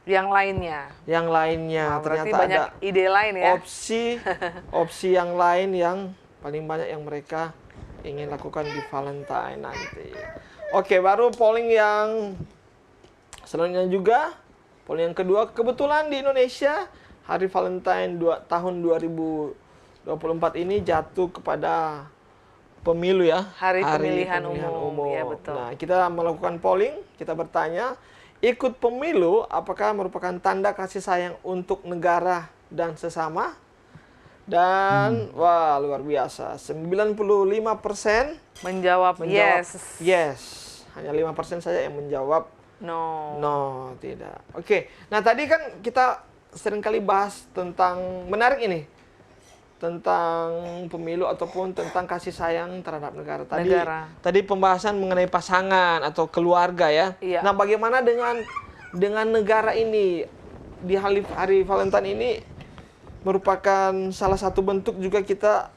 Yang lainnya.
Wah,
Berarti
ternyata
banyak
ada
ide lain ya.
opsi yang lain yang paling banyak yang mereka ingin lakukan di Valentine nanti. Oke, baru polling yang selanjutnya juga. Polling yang kedua, kebetulan di Indonesia hari Valentine tahun 2024 ini jatuh kepada pemilu ya.
Hari pemilihan umum. Ya, betul.
Nah, kita melakukan polling, kita bertanya, ikut pemilu apakah merupakan tanda kasih sayang untuk negara dan sesama? Dan wah, luar biasa. 95%
Menjawab yes.
yes. Hanya 5% saja yang menjawab
No.
no, tidak. Oke. Nah, tadi kan kita seringkali bahas tentang menarik ini. Tentang pemilu ataupun tentang kasih sayang terhadap negara. Tadi pembahasan mengenai pasangan atau keluarga ya.
Iya.
Nah, bagaimana dengan negara ini di hari Valentine ini merupakan salah satu bentuk juga kita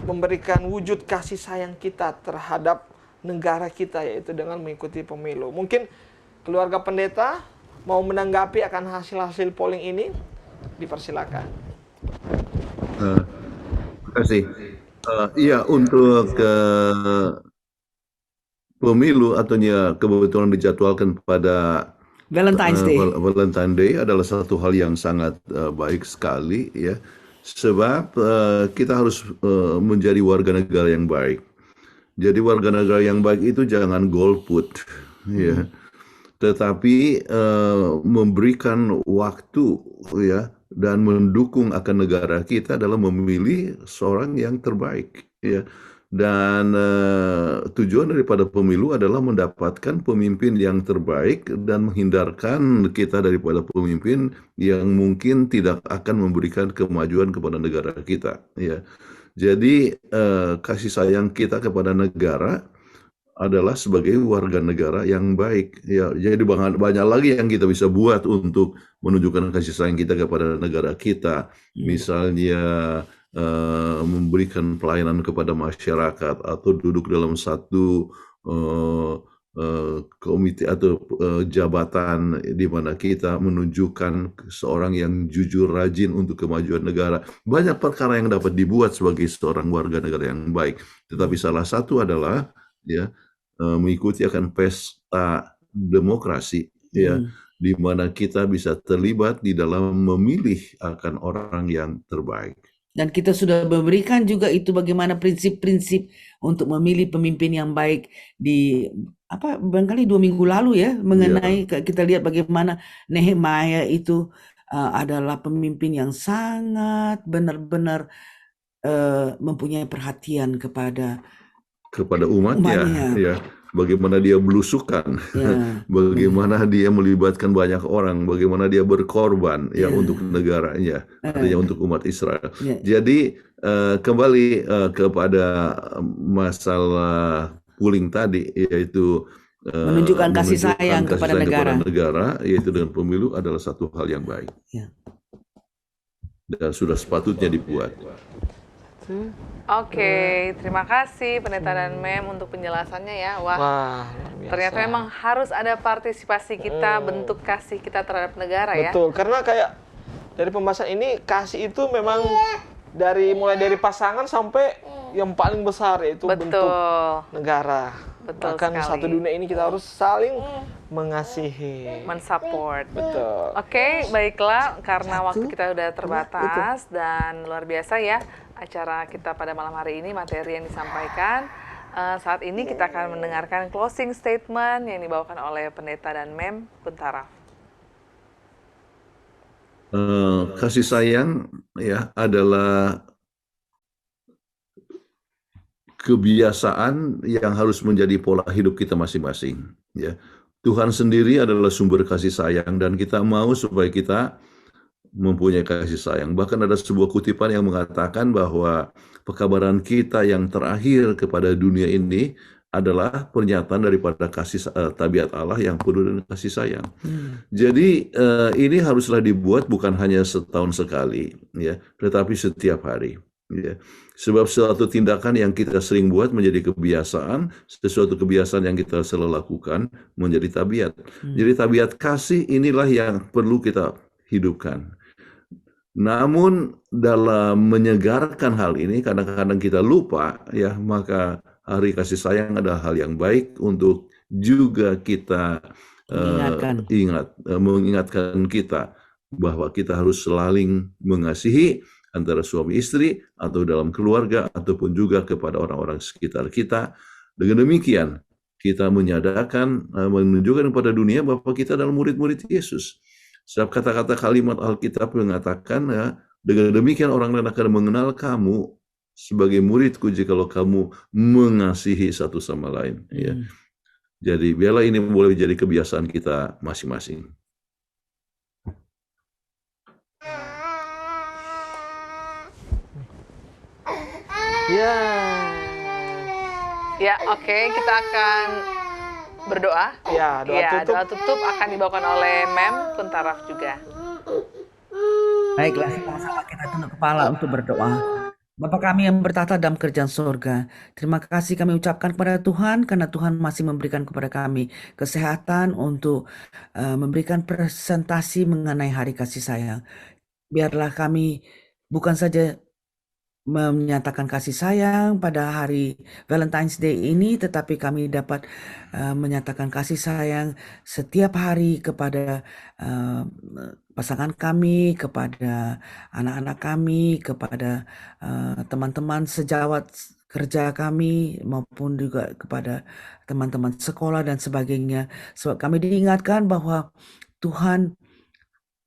memberikan wujud kasih sayang kita terhadap negara kita, yaitu dengan mengikuti pemilu. Mungkin keluarga pendeta mau menanggapi akan hasil-hasil polling ini, dipersilakan.
Terima kasih. Iya, untuk pemilu atau kebetulan dijadwalkan pada
Valentine's Day.
Valentine Day adalah satu hal yang sangat baik sekali ya, sebab kita harus menjadi warga negara yang baik. Jadi warga negara yang baik itu jangan golput, ya, tetapi memberikan waktu ya dan mendukung akan negara kita dalam memilih seorang yang terbaik ya. Dan tujuan daripada pemilu adalah mendapatkan pemimpin yang terbaik dan menghindarkan kita daripada pemimpin yang mungkin tidak akan memberikan kemajuan kepada negara kita ya. Jadi kasih sayang kita kepada negara adalah sebagai warga negara yang baik ya. Jadi banyak lagi yang kita bisa buat untuk menunjukkan kasih sayang kita kepada negara kita. Misalnya memberikan pelayanan kepada masyarakat atau duduk dalam satu komite atau jabatan di mana kita menunjukkan seorang yang jujur, rajin untuk kemajuan negara. Banyak perkara yang dapat dibuat sebagai seorang warga negara yang baik. Tetapi salah satu adalah ya mengikuti akan pesta demokrasi ya, di mana kita bisa terlibat di dalam memilih akan orang yang terbaik.
Dan kita sudah memberikan juga itu bagaimana prinsip-prinsip untuk memilih pemimpin yang baik di barangkali 2 minggu lalu ya, mengenai kita lihat bagaimana Nehemia itu adalah pemimpin yang sangat benar-benar mempunyai perhatian kepada
umatnya ya. Bagaimana dia belusukan, bagaimana dia melibatkan banyak orang, bagaimana dia berkorban ya untuk negaranya, artinya untuk umat Israel. Jadi kembali kepada masalah polling tadi, yaitu
menunjukkan kasih sayang kepada
negara, yaitu dengan pemilu adalah satu hal yang baik dan sudah sepatutnya dibuat.
Oke, terima kasih Pendeta dan Mem untuk penjelasannya ya. Wah, ternyata memang harus ada partisipasi kita, bentuk kasih kita terhadap negara ya.
Betul, karena kayak dari pembahasan ini kasih itu memang mulai dari pasangan sampai yang paling besar, yaitu bentuk negara.
Betul
Bahkan
sekali.
satu dunia ini kita harus saling mengasihi,
mensupport.
Betul.
Oke, baiklah, karena waktu kita udah terbatas dan luar biasa ya acara kita pada malam hari ini, materi yang disampaikan. Saat ini kita akan mendengarkan closing statement yang dibawakan oleh Pendeta dan Mem Kuntara.
Kasih sayang ya adalah kebiasaan yang harus menjadi pola hidup kita masing-masing. Ya, Tuhan sendiri adalah sumber kasih sayang dan kita mau supaya kita mempunyai kasih sayang. Bahkan ada sebuah kutipan yang mengatakan bahwa pekabaran kita yang terakhir kepada dunia ini adalah pernyataan daripada kasih tabiat Allah yang penuh dengan kasih sayang. Jadi ini haruslah dibuat bukan hanya setahun sekali, ya, tetapi setiap hari. Ya. Sebab suatu tindakan yang kita sering buat menjadi kebiasaan, sesuatu kebiasaan yang kita selalu lakukan menjadi tabiat. Jadi tabiat kasih inilah yang perlu kita hidupkan. Namun dalam menyegarkan hal ini kadang-kadang kita lupa, ya, maka hari kasih sayang adalah hal yang baik untuk juga kita mengingatkan kita bahwa kita harus saling mengasihi antara suami istri atau dalam keluarga ataupun juga kepada orang-orang sekitar kita. Dengan demikian kita menunjukkan kepada dunia bahwa kita adalah murid-murid Yesus. Sebab kata-kata kalimat Alkitab mengatakan, ya, dengan demikian orang lain akan mengenal kamu sebagai muridku jikalau kamu mengasihi satu sama lain. Ya. Jadi biarlah ini boleh jadi kebiasaan kita masing-masing.
Ya, oke, kita akan berdoa.
Ya,
doa tutup akan dibawakan oleh Mem Kuntaraf juga.
Baiklah, sama-sama kita tunduk kepala untuk berdoa. Bapa kami yang bertahta dalam kerajaan surga, terima kasih kami ucapkan kepada Tuhan karena Tuhan masih memberikan kepada kami kesehatan untuk memberikan presentasi mengenai hari kasih sayang. Biarlah kami bukan saja menyatakan kasih sayang pada hari Valentine's Day ini, tetapi kami dapat menyatakan kasih sayang setiap hari kepada pasangan kami, kepada anak-anak kami, kepada teman-teman sejawat kerja kami, maupun juga kepada teman-teman sekolah dan sebagainya. Sebab kami diingatkan bahwa Tuhan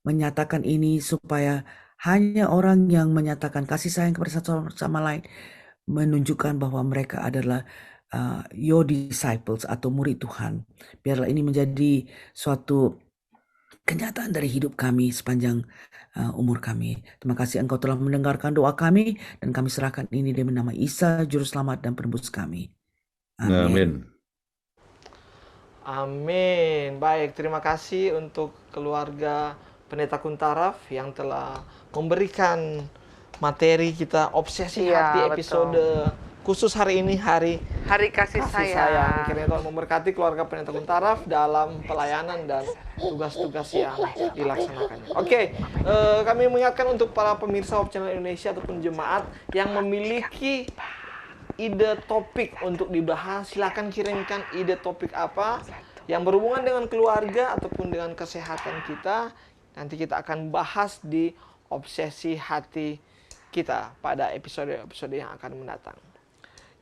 menyatakan ini supaya hanya orang yang menyatakan kasih sayang kepada satu sama lain menunjukkan bahwa mereka adalah your disciples atau murid Tuhan. Biarlah ini menjadi suatu kenyataan dari hidup kami sepanjang umur kami. Terima kasih Engkau telah mendengarkan doa kami dan kami serahkan ini demi nama Isa, Juru Selamat dan Penebus kami. Amin.
Amin. Baik, terima kasih untuk keluarga Pendeta Kuntaraf yang telah memberikan materi kita obsesi hati episode khusus hari ini, hari
kasih sayang.
Kiranya Tuhan memberkati keluarga Pendeta Kuntaraf dalam pelayanan dan tugas-tugas yang dilaksanakannya. Oke, kami mengingatkan untuk para pemirsa Hope Channel Indonesia ataupun jemaat yang memiliki ide topik untuk dibahas, silakan kirimkan ide topik apa yang berhubungan dengan keluarga ataupun dengan kesehatan kita. Nanti kita akan bahas di obsesi hati kita pada episode-episode yang akan mendatang.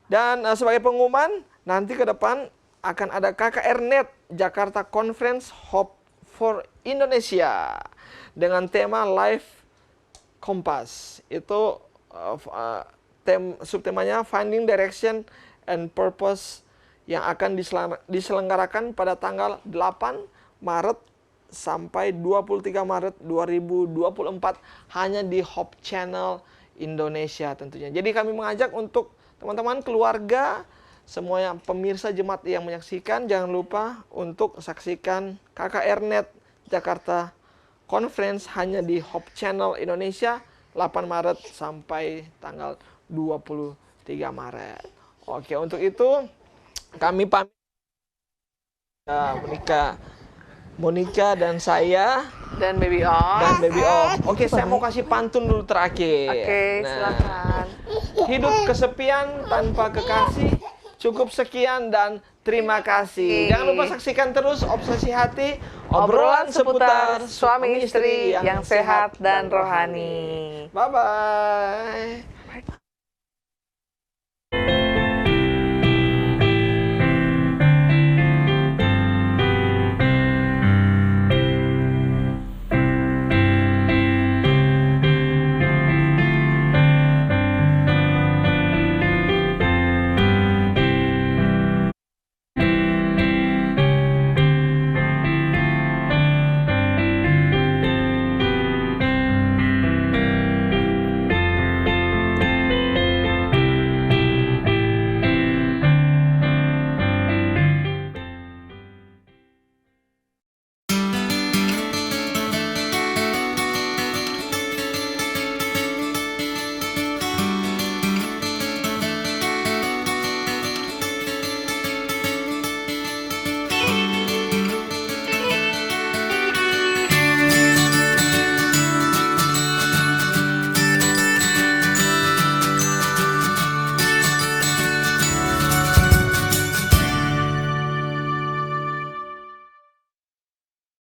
Dan sebagai pengumuman, nanti ke depan akan ada KKR-Net Jakarta Conference Hope for Indonesia dengan tema Life Compass. Itu subtemanya Finding Direction and Purpose yang akan diselenggarakan pada tanggal 8 Maret sampai 23 Maret 2024 hanya di Hope Channel Indonesia tentunya. Jadi kami mengajak untuk teman-teman keluarga, semuanya pemirsa jemaat yang menyaksikan, jangan lupa untuk saksikan KKR-Net Jakarta Conference hanya di Hope Channel Indonesia 8 Maret sampai tanggal 23 Maret. Oke, untuk itu kami pamit. Monica dan saya
dan Baby O.
Oke, saya mau kasih pantun dulu terakhir.
Oke, silakan.
Hidup kesepian tanpa kekasih, cukup sekian dan terima kasih. Jangan lupa saksikan terus Obsesi Hati, obrolan seputar suami istri yang sehat dan rohani. Bye-bye.